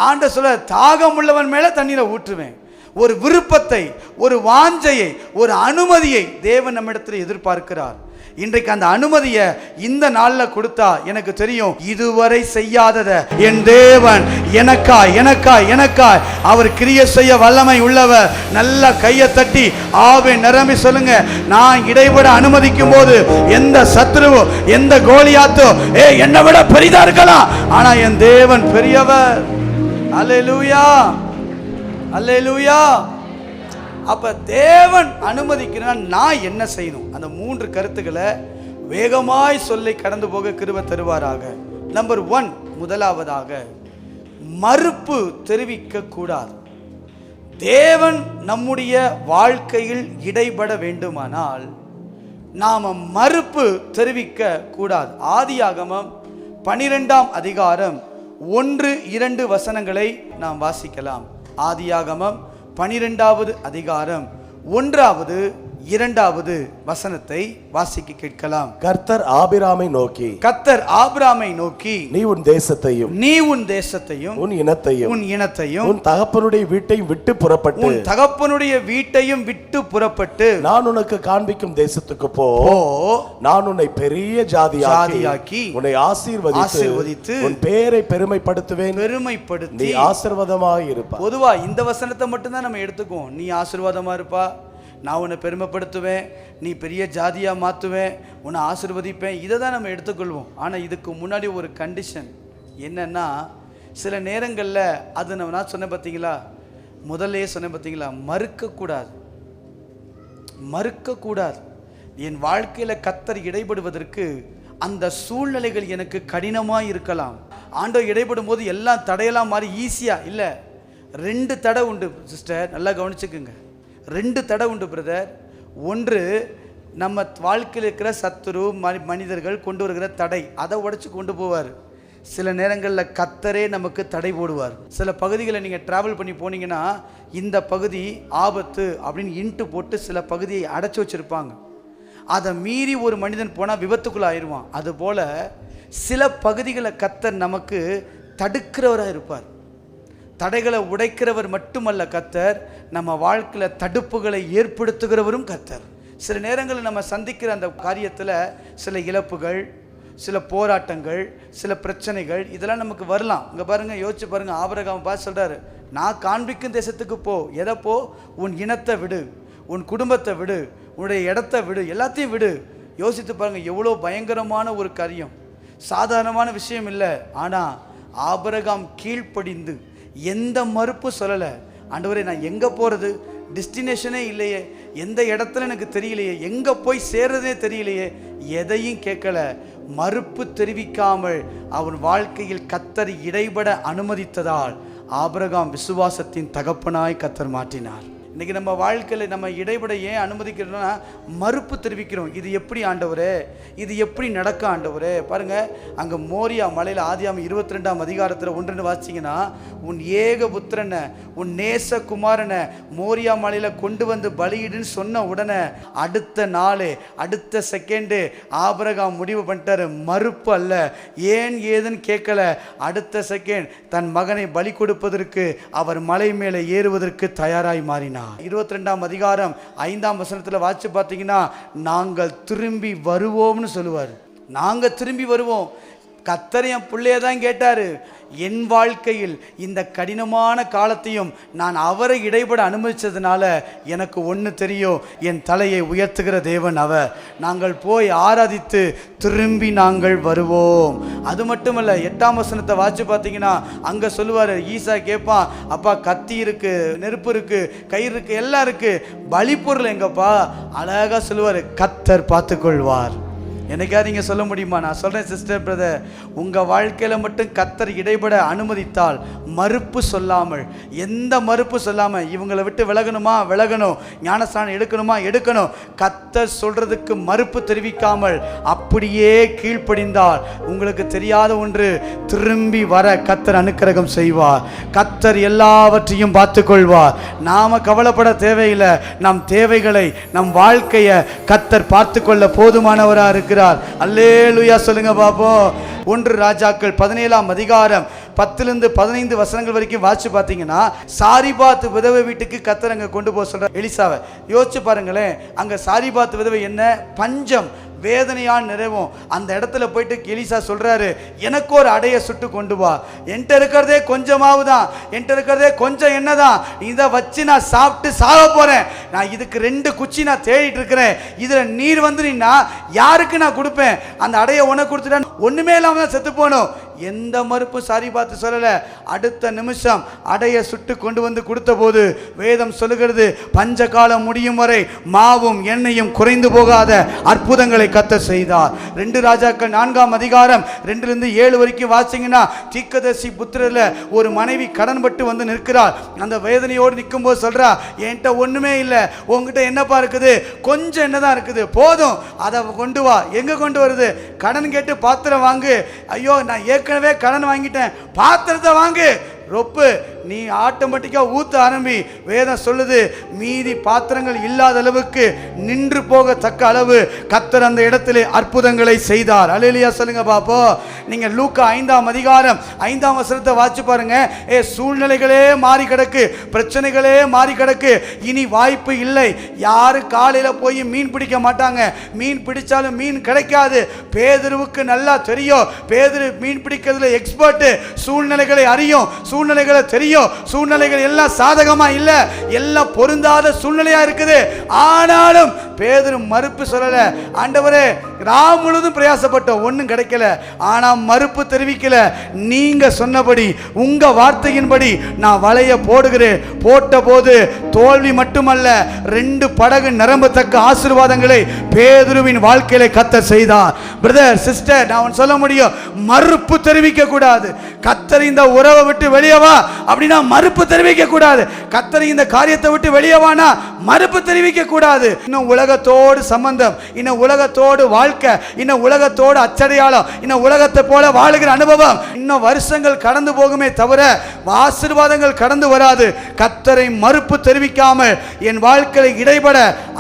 ஆண்டவர் சொல்ல, தாகம் உள்ளவன் மேல தண்ணீரை ஊற்றுவேன். ஒரு விருப்பத்தை, ஒரு வாஞ்சையை, ஒரு அனுமதியை தேவன் நம்மிடத்தில் எதிர்பார்க்கிறார். இன்றைக்கு அந்த அனுமதியை இந்த நாளில் கொடுத்தா எனக்கு தெரியும், இதுவரை செய்யாதத என் தேவன் எனக்காய் அவர் கிரியை செய்ய வல்லமை உள்ளவர். நல்ல கையை தட்டி ஆவே நிரம்பி சொல்லுங்க, நான் இடைபட அனுமதிக்கும் போது எந்த சத்ருவோ எந்த கோலியாத்தோ என்னை விட பெரிதா இருக்கலாம், ஆனா என் தேவன் பெரியவர். அல்லேலூயா, அல்லேலூயா. அப்ப தேவன் அனுமதிக்கிறான், நான் என்ன செய்யணும்? அந்த 3 கருத்துக்களை வேகமாய் சொல்லி கடந்து போக கிருபை தருவாராக. நம்பர் 1, முதலாவதாக மறுப்பு தெரிவிக்க கூடாது. தேவன் நம்முடைய வாழ்க்கையில் இடைபட வேண்டுமானால் நாம மறுப்பு தெரிவிக்க கூடாது. ஆதியாகமம் 12ஆம் அதிகாரம் 1-2 வசனங்களை நாம் வாசிக்கலாம். ஆதியாகமம் 12வது அதிகாரம் 1-2 வசனத்தை வாசிக்க கேட்கலாம். கர்த்தர் ஆபிராமை நோக்கி, நீ உன் தேசத்தையும் உன் இனத்தையும் உன் தகப்பனுடைய வீட்டையும் விட்டு புறப்பட்டு நான் உனக்கு காண்பிக்கும் தேசத்துக்கு போ. நான் உன்னை பெரிய ஜாதியாக்கி உன்னை ஆசீர்வதித்து உன் பேரை பெருமைப்படுத்துவேன். நீ ஆசீர்வாதமாய் இருப்பா. பொதுவா இந்த வசனத்தை மட்டும்தான் நம்ம எடுத்துக்குவோம். நீ ஆசீர்வாதமா இருப்பா, நான் உன்னை பெருமைப்படுத்துவேன், நீ பெரிய ஜாதியாக மாற்றுவேன், உன்னை ஆசீர்வதிப்பேன், இதை தான் நம்ம எடுத்துக்கொள்வோம். ஆனால் இதுக்கு முன்னாடி ஒரு கண்டிஷன் என்னன்னா, சில நேரங்களில் அது நான் சொன்னேன் பார்த்தீங்களா, முதல்லையே சொன்னேன் பார்த்தீங்களா, மறுக்கக்கூடாது. என் வாழ்க்கையில் கர்த்தர் இடைபடுவதற்கு அந்த சூழ்நிலைகள் எனக்கு கடினமாக இருக்கலாம். ஆண்டவர் இடைபடும் போது எல்லாம் தடையெல்லாம் மாறி ஈஸியாக இல்லை. 2 தடை உண்டு சிஸ்டர், நல்லா கவனிச்சுக்குங்க. 2 தடை உண்டு பிரதர். ஒன்று, நம்ம வாழ்க்கையில் இருக்கிற சத்துரு மனிதர்கள் கொண்டு வருகிற தடை, அதை உடைச்சு கொண்டு போவார். சில நேரங்களில் கர்த்தரே நமக்கு தடை போடுவார். சில பகுதிகளை நீங்கள் ட்ராவல் பண்ணி போனீங்கன்னா இந்த பகுதி ஆபத்து அப்படின்னு இன்ட்டு போட்டு சில பகுதியை அடைச்சி வச்சுருப்பாங்க. அதை மீறி ஒரு மனிதன் போனால் விபத்துக்குள்ளே ஆயிடுவான். அதுபோல் சில பகுதிகளை கர்த்தர் நமக்கு தடுக்கிறவராக இருப்பார். தடைகளை உடைக்கிறவர் மட்டுமல்ல கர்த்தர், நம்ம வாழ்க்கையில் தடுப்புகளை ஏற்படுத்துகிறவரும் கர்த்தர். சில நேரங்களில் நம்ம சந்திக்கிற அந்த காரியத்தில் சில இழப்புகள், சில போராட்டங்கள், சில பிரச்சனைகள் இதெல்லாம் நமக்கு வரலாம். இங்கே பாருங்கள், யோசிச்சு பாருங்கள். ஆபிரகாம் பார்த்து சொல்கிறாரு, நான் காண்பிக்கும் தேசத்துக்கு போ. எதை போ? உன் இனத்தை விடு, உன் குடும்பத்தை விடு, உன்னுடைய இடத்த விடு, எல்லாத்தையும் விடு. யோசித்து பாருங்கள், எவ்வளோ பயங்கரமான ஒரு காரியம், சாதாரணமான விஷயம் இல்லை. ஆனால் ஆபிரகாம் கீழ்ப்படிந்து எந்த மறுப்பு சொல்லலை. ஆண்டவரே, நான் எங்கே போகிறது, டெஸ்டினேஷனே இல்லையே, எந்த இடத்துல எனக்கு தெரியலையே, எங்கே போய் சேர்றதே தெரியலையே, எதையும் கேட்கல. மறுப்பு தெரிவிக்காமல் அவன் வாழ்க்கையில் கர்த்தர் இடைபட அனுமதித்ததால் ஆபிரகாம் விசுவாசத்தின் தகப்பனாய் கர்த்தர் மாற்றினார். இன்றைக்கி நம்ம வாழ்க்கையில் நம்ம இடைபட ஏன் அனுமதிக்கிறோம்னா மறுப்பு தெரிவிக்கிறோம். இது எப்படி ஆண்டவரே, இது எப்படி நடக்க ஆண்டவரே? பாருங்கள், அங்கே மோரியா மலையில் ஆதியாகமம் 22ஆம் அதிகாரத்தில் 1 வாசிங்கன்னா, உன் ஏகபுத்திரனை, உன் நேசகுமாரனை மோரியா மலையில் கொண்டு வந்து பலியிடுன்னு சொன்ன உடனே அடுத்த நாள், அடுத்த செகண்டு ஆபிரகாம் முடிவு பண்ணிட்டாரு. மறுப்பு அல்ல, ஏன் ஏதுன்னு கேட்கல. அடுத்த செகண்ட் தன் மகனை பலி கொடுப்பதற்கு அவர் மலை மேலே ஏறுவதற்கு தயாராய் மாறினார். 22ஆம் அதிகாரம் 5ஆம் வசனத்தில் வாசிச்சு பார்த்தீங்கன்னா, நாங்கள் திரும்பி வருவோம்னு சொல்லுவார். நாங்கள் திரும்பி வருவோம். கர்த்தர் என் பிள்ளைய தான் கேட்டார். என் வாழ்க்கையில் இந்த கடினமான காலத்தையும் நான் அவரை இடைபட அனுமதித்ததுனால எனக்கு ஒன்று தெரியும், என் தலையை உயர்த்துகிற தேவன் அவர். நாங்கள் போய் ஆராதித்து திரும்பி நாங்கள் வருவோம். அது மட்டுமல்ல, 8ஆம் வசனத்தை வாசிச்சு பார்த்தீங்கன்னா அங்கே சொல்லுவார், ஈசா கேட்பான், அப்பா கத்தி இருக்கு, நெருப்பு இருக்கு, கயிறு இருக்கு, எல்லாம் இருக்கு, பலிப்பொருள் எங்கப்பா? அழகாக சொல்லுவார், கர்த்தர் பார்த்துக்கொள்வார். என்னைக்காவது நீங்கள் சொல்ல முடியுமா? நான் சொல்கிறேன் சிஸ்டர், பிரதர், உங்கள் வாழ்க்கையில் மட்டும் கர்த்தர் இடைபட அனுமதித்தால் மறுப்பு சொல்லாமல், எந்த மறுப்பு சொல்லாமல், இவங்களை விட்டு விலகணுமா விலகணும், ஞானஸ்தானம் எடுக்கணுமா எடுக்கணும், கர்த்தர் சொல்கிறதுக்கு மறுப்பு தெரிவிக்காமல் அப்படியே கீழ்ப்படிந்தால் உங்களுக்கு தெரியாத ஒன்று, திரும்பி வர கர்த்தர் அனுக்கிரகம் செய்வார். கர்த்தர் எல்லாவற்றையும் பார்த்துக்கொள்வார். நாம் கவலைப்பட தேவையில்லை. நம் தேவைகளை, நம் வாழ்க்கையை கர்த்தர் பார்த்துக்கொள்ள போதுமானவராக இருக்கிறார். அல்லேலூயா சொல்லுங்க பாப்போம். 1 ராஜாக்கள் 17ஆம் அதிகாரம் 10லிருந்து 15 வசனங்கள் வரைக்கும் வாசிச்சு பார்த்தீங்கன்னா, சாரிபாத் விதவை வீட்டுக்கு கர்த்தர் அங்கே கொண்டு போக சொல்ற எலிசாவை. யோசிச்சு பாருங்களேன், அங்கே சாரிபாத் விதவை என்ன பஞ்சம், வேதனையால் நிறைவும். அந்த இடத்துல போயிட்டு எலிசா சொல்றாரு, எனக்கு ஒரு அடையை சுட்டு கொண்டு வா, என்கிட்ட இருக்கிறதே கொஞ்சமாவுதான், என்கிட்ட இருக்கிறதே கொஞ்சம் என்னதான், இதை வச்சு நான் சாப்பிட்டு சாக போறேன், நான் இதுக்கு 2 குச்சி நான் தேடிட்டு இருக்கிறேன், இதுல நீர் வந்துனா யாருக்கு நான் கொடுப்பேன்? அந்த அடையை உனக்கு கொடுத்துட்டா ஒண்ணுமே இல்லாம செத்து போகணும். எந்த மறுப்பு சாரிபாத் சொல்லல. அடுத்த நிமிஷம் அடைய சுட்டு கொண்டு வந்து கொடுத்த போது வேதம் சொல்லுகிறது, பஞ்ச காலம் முடியும் வரை மாவும் எண்ணெயும் குறைந்து போகாத அற்புதங்களை கர்த்தர் செய்தார். 2 ராஜாக்கள் 4ஆம் அதிகாரம் 2லிருந்து 7 வரைக்கும் வாசிங்கன்னா, தீர்க்கதரிசி புத்திரர்ல ஒரு மனைவி கடன்பட்டு வந்து நிற்கிறார். அந்த வேதனையோடு நிற்கும் போது சொல்றா, என்கிட்ட ஒண்ணுமே இல்லை, உங்ககிட்ட என்னப்பா இருக்குது? கொஞ்சம் என்னதான் இருக்குது, போதும், அதை கொண்டு வா. எங்க கொண்டு வருது? கடன் கேட்டு பாத்திரம் வாங்கு. ஐயோ, நான் ஏற்கனவே கடன் வாங்கிட்டேன், பாத்திரத்தை வாங்கு. ரொப்பு, நீ ஆட்டோமேட்டிக்கா ஊத்த ஆரம்பி. வேதம் சொல்லுது, மீதி பாத்திரங்கள் இல்லாத அளவுக்கு நின்று போகத்தக்க அளவு கர்த்தர் அந்த இடத்திலே அற்புதங்களை செய்தார். அல்லேலூயா சொல்லுங்க பாப்போம். நீங்க லூக்கா 5ஆம் அதிகாரம் 5ஆம் வசனத்தை வாசிச்சு பாருங்க. சூழ்நிலைகளே மாறி கிடக்கு, பிரச்சனைகளே மாறி கிடக்கு, இனி வாய்ப்பு இல்லை. யாரு காலையில போய் மீன் பிடிக்க மாட்டாங்க, மீன் பிடிச்சாலும் மீன் கிடைக்காது. பேதுருவுக்கு நல்லா தெரியும், பேதுரு மீன் பிடிக்கிறதுல எக்ஸ்பர்ட், சூழ்நிலைகளை அறியும், சூழ்நிலைகளை தெரியும், சூழ்நிலைகள் எல்லாம் சாதகமா இல்ல, எல்லாம் பொருந்தாத சூழ்நிலையா இருக்குது. ஆனாலும் பேதுரு மறுப்பு சொல்லல. ஆண்டவரே, ராம் முழுதும் பிரயாசப்பட்டோம், ஒன்றும் கிடைக்கல, ஆனா மறுப்பு தெரிவிக்கல. நீங்க சொன்னபடி, உங்க வார்த்தையின்படி நான் வலைய போடுகிறேன். போட்ட போது தோல்வி மட்டுமல்ல, 2 படகு நிரம்பத்தக்க ஆசீர்வாதங்களை பேதுருவின் வாழ்க்கையில கர்த்தர் செய்தார். பிரதர், சிஸ்டர், நான் சொல்ல முடியும், மறுப்பு தெரிவிக்க கூடாது. கர்த்தர் இந்த உறவை விட்டு வெளியே வா அப்படின்னா மறுப்பு தெரிவிக்க கூடாது. கர்த்தர் இந்த காரியத்தை விட்டு வெளியே வானா மறுப்பு தெரிவிக்க கூடாது. இன்னும் உலக உலகத்தோடு சம்பந்தம், இன்னும் உலகத்தோடு வாழ்க்கை, இன்னும் உலகத்தோடு அச்சடையாளம், இன்னும் உலகத்தை போல வாழுகிற அனுபவம் இன்னும் வருஷங்கள் கடந்து போகுமே தவிர ஆசீர்வாதங்கள் கடந்து வராது. கர்த்தரை மறுப்பு தெரிவிக்காமல் என் வாழ்க்கையை இடைபட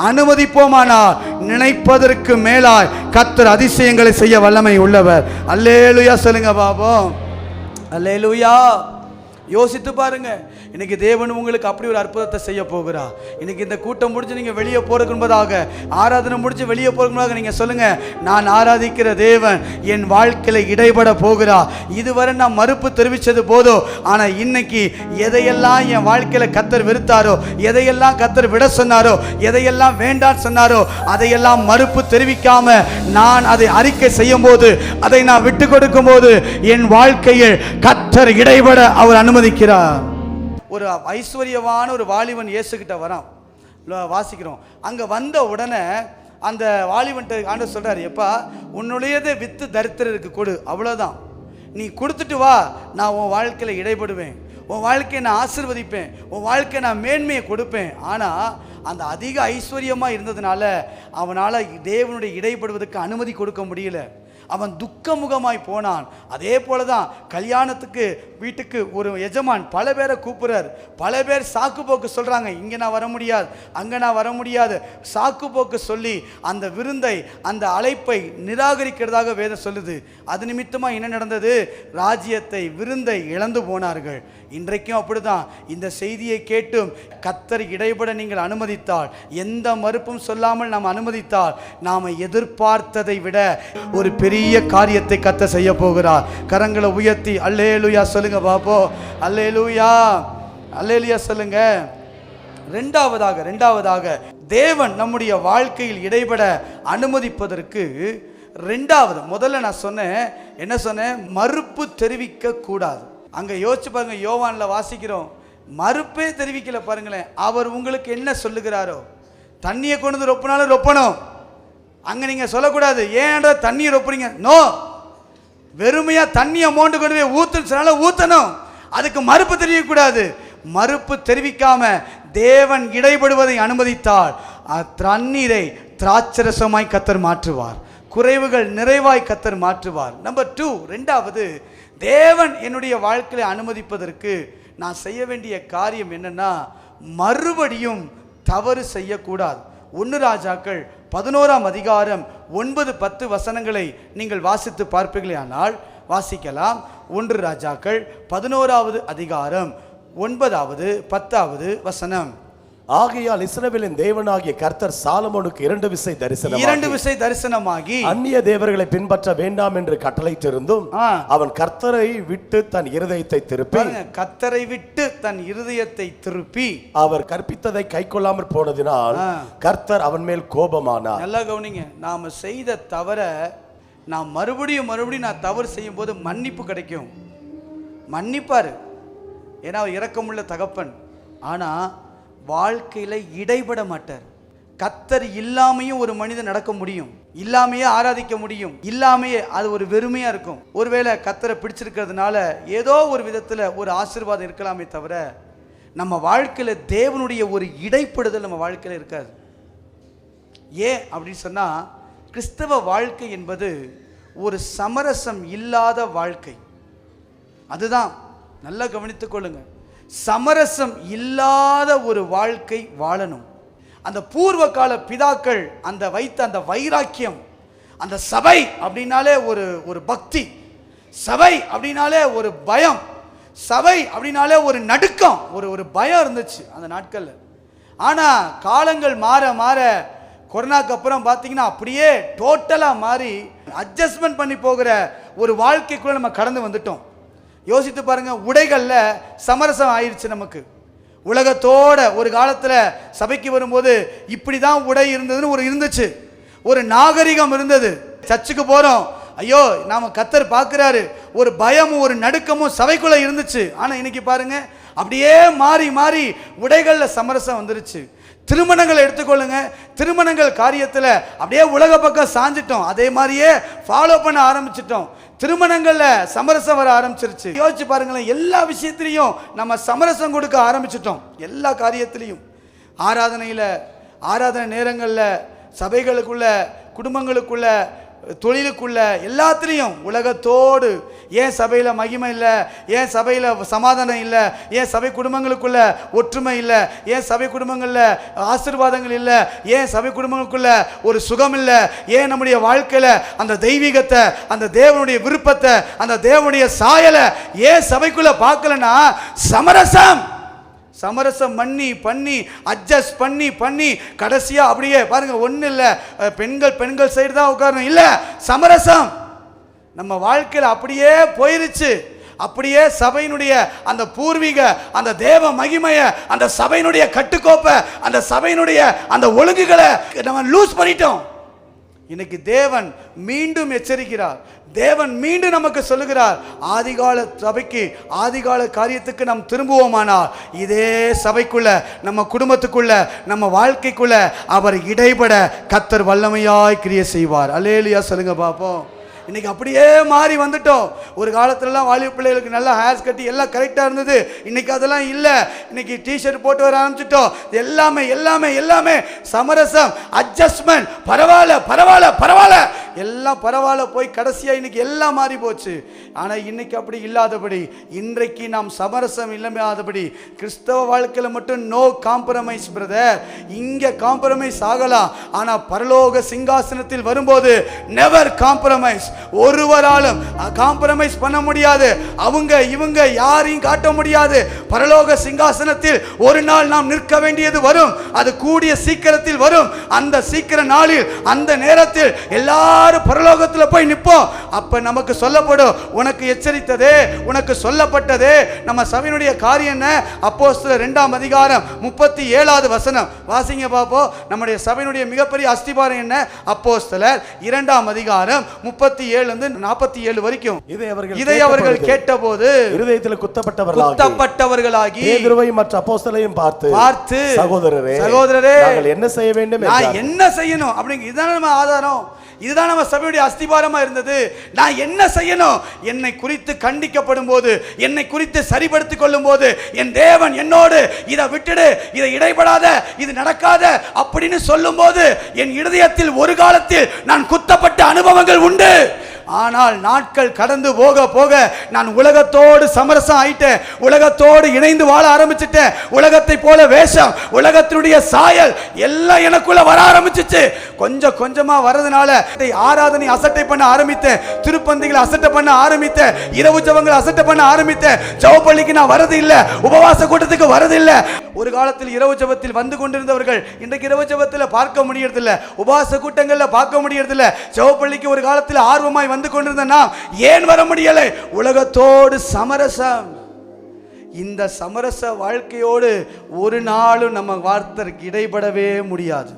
அனுமதிப்போமானால் நினைப்பதற்கு மேலாய் கர்த்தர் அதிசயங்களை செய்ய வல்லமை உள்ளவர். அல்லேலூயா சொல்லுங்க பாபோம். அல்லேலூயா. யோசித்து பாருங்க, இன்னைக்கு தேவன் உங்களுக்கு அப்படி ஒரு அற்புதத்தை செய்ய போகிறார். இன்னைக்கு இந்த கூட்டம் முடிஞ்சு நீங்க வெளியே போறதுக்கு முன்பதாக, ஆராதனை முடிஞ்சு வெளியே போறதுக்கு முன்பதாக நீங்க சொல்லுங்க, நான் ஆராதிக்கிற தேவன் என் வாழ்க்கையில இடைபட போகிறார். இதுவரை நான் மறுப்பு தெரிவிச்சது போதும், ஆனா இன்னைக்கு எதையெல்லாம் என் வாழ்க்கையில கர்த்தர் வெறுத்தாரோ, எதையெல்லாம் கர்த்தர் விட சொன்னாரோ, எதையெல்லாம் வேண்டாம் சொன்னாரோ, அதையெல்லாம் மறுப்பு தெரிவிக்காம நான் அதை அறிக்கை செய்யும் போது, அதை நான் விட்டு கொடுக்கும் போது என் வாழ்க்கையில் கர்த்தர் இடைபட அவர் அனுமதிக்கிறார். ஒரு ஐஸ்வர்யவான ஒரு வாலிபன் இயேசுகிட்ட வரான், வாசிக்கிறோம். அங்கே வந்த உடனே அந்த வாலிபன்ட்ட ஆண்டவர் சொல்கிறார், எப்பா உன்னுடையதை விற்று தரித்திரருக்கு கொடு, அவ்வளோதான். நீ கொடுத்துட்டு வா, நான் உன் வாழ்க்கையில் இடைபடுவேன், உன் வாழ்க்கையை நான் ஆசீர்வதிப்பேன், உன் வாழ்க்கையை நான் மேன்மையை கொடுப்பேன். ஆனால் அந்த அதிக ஐஸ்வர்யமாக இருந்ததுனால அவனால் தேவனுடைய இடைப்படுவதற்கு அனுமதி கொடுக்க முடியல. அவன் துக்கமுகமாய் போனான். அதே போல தான் கல்யாணத்துக்கு வீட்டுக்கு ஒரு எஜமான் பல பேரை கூப்பிடுறார். பல பேர் சாக்கு போக்கு சொல்கிறாங்க, இங்கே நான் வர முடியாது, அங்கே நான் வர முடியாது, சாக்கு போக்கு சொல்லி அந்த விருந்தை, அந்த அழைப்பை நிராகரிக்கிறதாக வேதம் சொல்லுது. அது நிமித்தமாக என்ன நடந்தது? ராஜ்யத்தை, விருந்தை இழந்து போனார்கள். இன்றைக்கும் அப்படிதான். இந்த செய்தியை கேட்டும் கர்த்தர் இடைபட நீங்கள் அனுமதித்தால், எந்த மறுப்பும் சொல்லாமல் நாம் அனுமதித்தால், நாம் எதிர்பார்த்ததை விட ஒரு பெரிய காரியத்தை கர்த்தர் செய்ய போகிறார். கரங்களை உயர்த்தி அல்லேலூயா சொல்லுங்க பாப்போ. அல்லேலூயா, அல்லேலூயா சொல்லுங்க. ரெண்டாவதாக தேவன் நம்முடைய வாழ்க்கையில் இடைபட அனுமதிப்பதற்கு ரெண்டாவது, முதல்ல நான் சொன்னேன், என்ன சொன்னேன்? மறுப்பு தெரிவிக்க கூடாது. அங்க யோசிச்சு பாருங்க, யோவான்ல வாசிக்கிறோம், மறுப்பே தெரிவிக்கல. பாருங்களேன், அவர் உங்களுக்கு என்ன சொல்லுகிறாரோ, தண்ணியை கொண்டு வந்து ரொப்பினாலும் ரொப்பணும். அங்க நீங்க சொல்லக்கூடாது, ஏன்டா தண்ணியை ரொப்புறீங்க, நோ, வெறுமையா தண்ணியை மோண்டு கொண்டு போய் ஊத்துனால ஊத்தணும். அதுக்கு மறுப்பு தெரிவிக்கக்கூடாது. மறுப்பு தெரிவிக்காம தேவன் இடைபடுவதை அனுமதித்தால் தண்ணீரை திராட்சரசமாய் கர்த்தர் மாற்றுவார், குறைவுகள் நிறைவாய் கர்த்தர் மாற்றுவார். நம்பர் 2, ரெண்டாவது, தேவன் என்னுடைய வாழ்க்கையை அனுமதிப்பதற்கு நான் செய்ய வேண்டிய காரியம் என்னன்னா, மறுபடியும் தவறு செய்யக்கூடாது. 1 ராஜாக்கள் 11ஆம் அதிகாரம் 9-10 வசனங்களை நீங்கள் வாசித்து பார்ப்பீர்களானால் வாசிக்கலாம். 1 ராஜாக்கள் 11ஆவது அதிகாரம் 9வது 10வது வசனம். ஆகையால் இஸ்ரவேலின் தேவனாகிய கர்த்தர் சாலமோனுக்கு 2 விசை தரிசனமாகி அந்நிய தேவர்களை பின்பற்ற வேண்டாம் என்று கட்டளையிட்டிருந்தும் அவன் கர்த்தரை விட்டு தன் இருதயத்தை திருப்பி, கர்த்தரை விட்டு தன் இருதயத்தை திருப்பி அவர் கற்பித்ததை கைக்கொள்ளாமற் போனதினால் கர்த்தர் அவன் மேல் கோபமானார். நல்லா கவனிங்க, நாம செய்த தவற நாம் மறுபடியும் நான் தவறு செய்யும் போது மன்னிப்பு கிடைக்கும், மன்னிப்பாரு. ஏன்னா அவர் இரக்கமுள்ள தகப்பன். ஆனா வாழ்க்கையில இடைபட மாட்டார். கர்த்தர் இல்லாமையும் ஒரு மனிதன் நடக்க முடியும், இல்லாமையே ஆராதிக்க முடியும், இல்லாமையே அது ஒரு வெறுமையா இருக்கும். ஒருவேளை கர்த்தரை பிடிச்சிருக்கிறதுனால ஏதோ ஒரு விதத்துல ஒரு ஆசீர்வாதம் இருக்கலாமே தவிர நம்ம வாழ்க்கையில தேவனுடைய ஒரு இடைப்படுதல் நம்ம வாழ்க்கையில இருக்காது. ஏன் அப்படின்னு சொன்னா, கிறிஸ்தவ வாழ்க்கை என்பது ஒரு சமரசம் இல்லாத வாழ்க்கை. அதுதான் நல்லா கவனித்துக் கொள்ளுங்க. சமரசம் இல்லாத ஒரு வாழ்க்கை வாழணும். அந்த பூர்வ கால பிதாக்கள் அந்த வைத்த அந்த வைராக்கியம், அந்த சபை அப்படின்னாலே ஒரு பக்தி, சபை அப்படின்னாலே ஒரு பயம், சபை அப்படின்னாலே ஒரு நடுக்கம், ஒரு பயம் இருந்துச்சு அந்த நாட்கள்ல. ஆனா காலங்கள் மாற மாற, கொரோனாக்கு அப்புறம் பார்த்தீங்கன்னா அப்படியே டோட்டலா மாறி அட்ஜஸ்ட்மெண்ட் பண்ணி போகிற ஒரு வாழ்க்கைக்குள்ள நம்ம கடந்து வந்துட்டோம். யோசித்து பாருங்க, உடைகள்ல சமரசம் ஆயிடுச்சு நமக்கு. உலகத்தோட ஒரு காலத்துல சபைக்கு வரும்போது இப்படிதான் உடை இருந்ததுன்னு இருந்துச்சு, ஒரு நாகரிகம் இருந்தது. சர்ச்சுக்கு போறோம், ஐயோ நாம கர்த்தர் பார்க்கிறாரு, ஒரு பயமும் ஒரு நடுக்கமும் சபைக்குள்ள இருந்துச்சு. ஆனா இன்னைக்கு பாருங்க, அப்படியே மாறி மாறி உடைகள்ல சமரசம் வந்துருச்சு. திருமணங்களை எடுத்துக்கொள்ளுங்க, திருமணங்கள் காரியத்தில் அப்படியே உலக பக்கம் சாஞ்சிட்டோம், அதே மாதிரியே ஃபாலோ பண்ண ஆரம்பிச்சிட்டோம். திருமணங்கள்ல சமரசம் வர ஆரம்பிச்சிருச்சு. யோசிச்சு பாருங்களேன், எல்லா விஷயத்திலையும் நம்ம சமரசம் கொடுக்க ஆரம்பிச்சிட்டோம். எல்லா காரியத்திலையும், ஆராதனை நேரங்களில் சபைகளுக்குள்ள, குடும்பங்களுக்குள்ள, தொழிலுக்குள்ள, எல்லாத்துலேயும் உலகத்தோடு ஏன் சபையில் மகிமை இல்லை, ஏன் சபையில் சமாதானம் இல்லை, ஏன் சபை குடும்பங்களுக்குள்ள ஒற்றுமை இல்லை, ஏன் சபை குடும்பங்களில் ஆசீர்வாதங்கள் இல்லை, ஏன் சபை குடும்பங்களுக்குள்ள ஒரு சுகம் இல்லை, ஏன் நம்முடைய வாழ்க்கையில் அந்த தெய்வீகத்தை, அந்த தேவனுடைய விருப்பத்தை, அந்த தேவனுடைய சாயலை ஏன் சபைக்குள்ள பார்க்கலன்னா சமரசம் பண்ணி அட்ஜஸ்ட் பண்ணி கடைசியா அப்படியே பாருங்க, ஒன்றும் இல்லை, பெண்கள் சைடு தான் உட்காரணும், இல்லை சமரசம் நம்ம வாழ்க்கையில் அப்படியே போயிருச்சு. அப்படியே சபையினுடைய அந்த பூர்வீக, அந்த தேவ மகிமையை, அந்த சபையினுடைய கட்டுக்கோப்பை, அந்த சபையினுடைய அந்த ஒழுங்குகளை நம்ம லூஸ் பண்ணிட்டோம். இன்னைக்கு தேவன் மீண்டும் எச்சரிக்கிறார். தேவன் மீண்டும் நமக்கு சொல்லுகிறார், ஆதிகால சபைக்கு, ஆதிகால காரியத்துக்கு நாம் திரும்புவோமானால் இதே சபைக்குள்ள, நம்ம குடும்பத்துக்குள்ள, நம்ம வாழ்க்கைக்குள்ள அவர் இடைபட கர்த்தர் வல்லமையாய் கிரியை செய்வார். அல்லேலூயா சொல்லுங்க பாப்போம். இன்னைக்கு அப்படியே மாறி வந்துட்டோம். ஒரு காலத்துலலாம் வாலிப பிள்ளைகளுக்கு நல்லா ஹேர்ஸ் கட்டி எல்லாம் கரெக்டாக இருந்தது. இன்னைக்கு அதெல்லாம் இல்லை. இன்னைக்கு டிஷர்ட் போட்டு வர ஆரம்பிச்சிட்டோம். எல்லாமே சமரசம், அட்ஜஸ்ட்மெண்ட், பரவாயில்ல எல்லாம் பரவாயில்ல போய் கடைசியாக இன்னைக்கு எல்லாம் மாறி போச்சு. ஆனால் இன்னைக்கு அப்படி இல்லாதபடி, இன்றைக்கு நாம் சமரசம் இல்லாதபடி, கிறிஸ்தவ வாழ்க்கையில் மட்டும் நோ காம்ப்ரமைஸ் பிரதர். இங்கே காம்ப்ரமைஸ் ஆகலாம், ஆனால் பரலோக சிங்காசனத்தில் வரும்போது நெவர் காம்ப்ரமைஸ். ஒருவராலும் காம்ப்ரமைஸ் பண்ண முடியாது. இவங்க யாரையும் காட்ட முடியாது. பரலோக சிங்காசனத்தில் ஒரு நாள் நாம் நிற்க வேண்டியது வரும். அது கூடிய சீக்கிரத்தில் வரும். அந்த சீக்கிர நாளில், அந்த நேரத்தில் எல்லாரும் பரலோகத்தில் போய் நிற்போம். அப்ப நமக்கு சொல்லப்படும், உனக்கு எச்சரித்ததே, உனக்கு சொல்லப்பட்டதே. நம்ம சபையினுடைய காரியம் என்ன? அப்போஸ்தலர் 2ஆம் அதிகாரம் 37வது வசனம் வாசிங்க பாப்போம். நம்முடைய சபையினுடைய மிகப்பெரிய அஸ்திபாரம் என்ன? அப்போஸ்தலர் 2ஆம் அதிகாரம் 37 47 வரைக்கும். இதை அவர்கள் கேட்டபோது இருதயத்தில் குத்தப்பட்டவர்களாகி பேதுருவையும் மற்ற அப்போஸ்தலரையும் பார்த்து சகோதரரே நாங்கள் என்ன செய்ய வேண்டும், நான் என்ன செய்யணும் அப்படிங்க. இதுதான் நம்ம ஆதாரம், இதுதான் நம்ம சபையுடைய அஸ்திபாரமா இருந்தது. நான் என்ன செய்யணும்? என்னை குறித்து கண்டிக்கப்படும் போது, என்னை குறித்து சரிபடுத்திக் கொள்ளும் போது, என் தேவன் என்னோடு இதை விட்டுடு, இதை இடைபடாத, இது நடக்காத அப்படின்னு சொல்லும் போது என் இருதயத்தில் ஒரு காலத்தில் நான் குத்தப்பட்ட அனுபவங்கள் உண்டு. ஆனால் நாட்கள் கடந்து போக போக நான் உலகத்தோடு சமரசம் ஆயிட்டேன். உலகத்தோடு இணைந்து வாழ ஆரம்பிச்சிட்டேன். உலகத்தை போல வேஷம், உலகத்தினுடைய சாயல் எல்லாம் எனக்குள்ள வர ஆரம்பிச்சிச்சு. கொஞ்சமா வரதுனால ஆராதனை அசட்டை பண்ண ஆரம்பித்தேன். திருப்பந்திகளை அசட்டை பண்ண ஆரம்பித்தேன். இரவு ஜெபங்களை அசட்டை பண்ண ஆரம்பித்தேன். ஜெபப்பள்ளிக்கு நான் வரது இல்லை, உபவாச கூட்டத்துக்கு வரது இல்லை. ஒரு காலத்தில் இரவு ஜெபத்தில் வந்து கொண்டிருந்தவர்கள் இன்றைக்கு இரவு ஜெபத்தில் பார்க்க முடியறதில்லை, உபவாச கூட்டங்களில் பார்க்க முடியறதில்லை. ஜெபப்பள்ளிக்கு ஒரு காலத்தில் ஆர்வமாய் வந்து கொண்டிருந்த நாம் ஏன் வர முடியலை? உலகத்தோடு சமரசம். இந்த சமரச வாழ்க்கையோடு ஒரு நாளும் நம்ம வார்த்தைக்கு இடைபடவே முடியாது.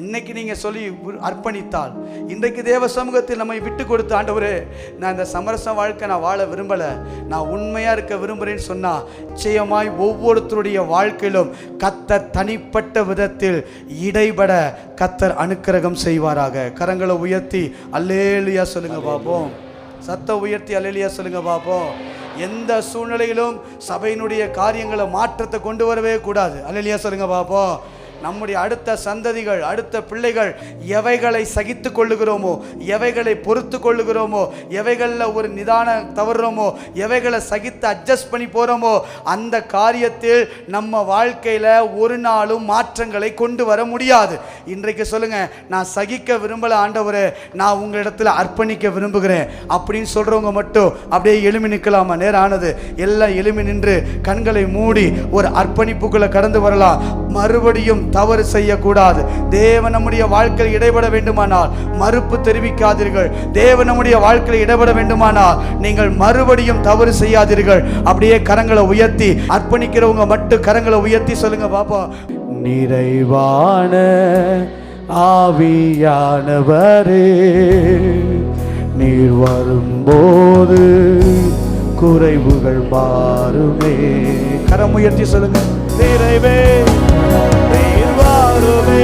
இன்னைக்கு நீங்க சொல்லி அர்ப்பணித்தால், இன்றைக்கு தேவ சமூகத்தில் நம்மை விட்டு கொடுத்து, ஆண்டவரே நான் இந்த சமரச வாழ்க்கை நான் வாழ விரும்பல, நான் உண்மையா இருக்க விரும்புறேன்னு சொன்னா, நிச்சயமாய் ஒவ்வொருத்தருடைய வாழ்க்கையிலும் கர்த்தர் தனிப்பட்ட விதத்தில் இடைபட கர்த்தர் அனுக்கிரகம் செய்வாராக. கரங்களை உயர்த்தி அல்லேலூயா சொல்லுங்க பாப்போம். சத்த உயர்த்தி அல்லேலூயா சொல்லுங்க பாப்போம். எந்த சூழ்நிலையிலும் சபையினுடைய காரியங்களை மாற்றத்தை கொண்டு வரவே கூடாது. அல்லேலூயா சொல்லுங்க பாப்போம். நம்முடைய அடுத்த சந்ததிகள், அடுத்த பிள்ளைகள் எவைகளை சகித்து கொள்ளுகிறோமோ, எவைகளை பொறுத்து கொள்ளுகிறோமோ, எவைகளில் ஒரு நிதான தவறுறோமோ, எவைகளை சகித்து அட்ஜஸ்ட் பண்ணி போகிறோமோ, அந்த காரியத்தில் நம்ம வாழ்க்கையில் ஒரு நாளும் மாற்றங்களை கொண்டு வர முடியாது. இன்றைக்கு சொல்லுங்க, நான் சகிக்க விரும்பல ஆண்டவரே, நான் உங்களிடத்தில் அர்ப்பணிக்க விரும்புகிறேன் அப்படின்னு சொல்றவங்க மட்டும் அப்படியே எழுமி நிற்கலாமா? நேரம் ஆனது. எல்லாம் எழுமி நின்று கண்களை மூடி ஒரு அர்ப்பணிப்புக்குள்ள கடந்து வரலாம். மறுபடியும் தவறு செய்யக்கூடாது. தேவன் நம்முடைய வாழ்க்கையில் இடைபட வேண்டுமானால் மறுப்பு தெரிவிக்காதீர்கள். தேவன் நம்முடைய வாழ்க்கையில் இடைபட வேண்டுமானால் நீங்கள் மறுபடியும் தவறு செய்யாதீர்கள். அப்படியே கரங்களை உயர்த்தி, அர்ப்பணிக்கிறவங்க மட்டும் கரங்களை உயர்த்தி சொல்லுங்க பாப்போம். நிறைவான ஆவியானவரே, நீர் வரும்போது குறைவுகள் மாறுமே. கரம் உயர்த்தி சொல்லுங்க. நிறைவே நீர் வாருமே.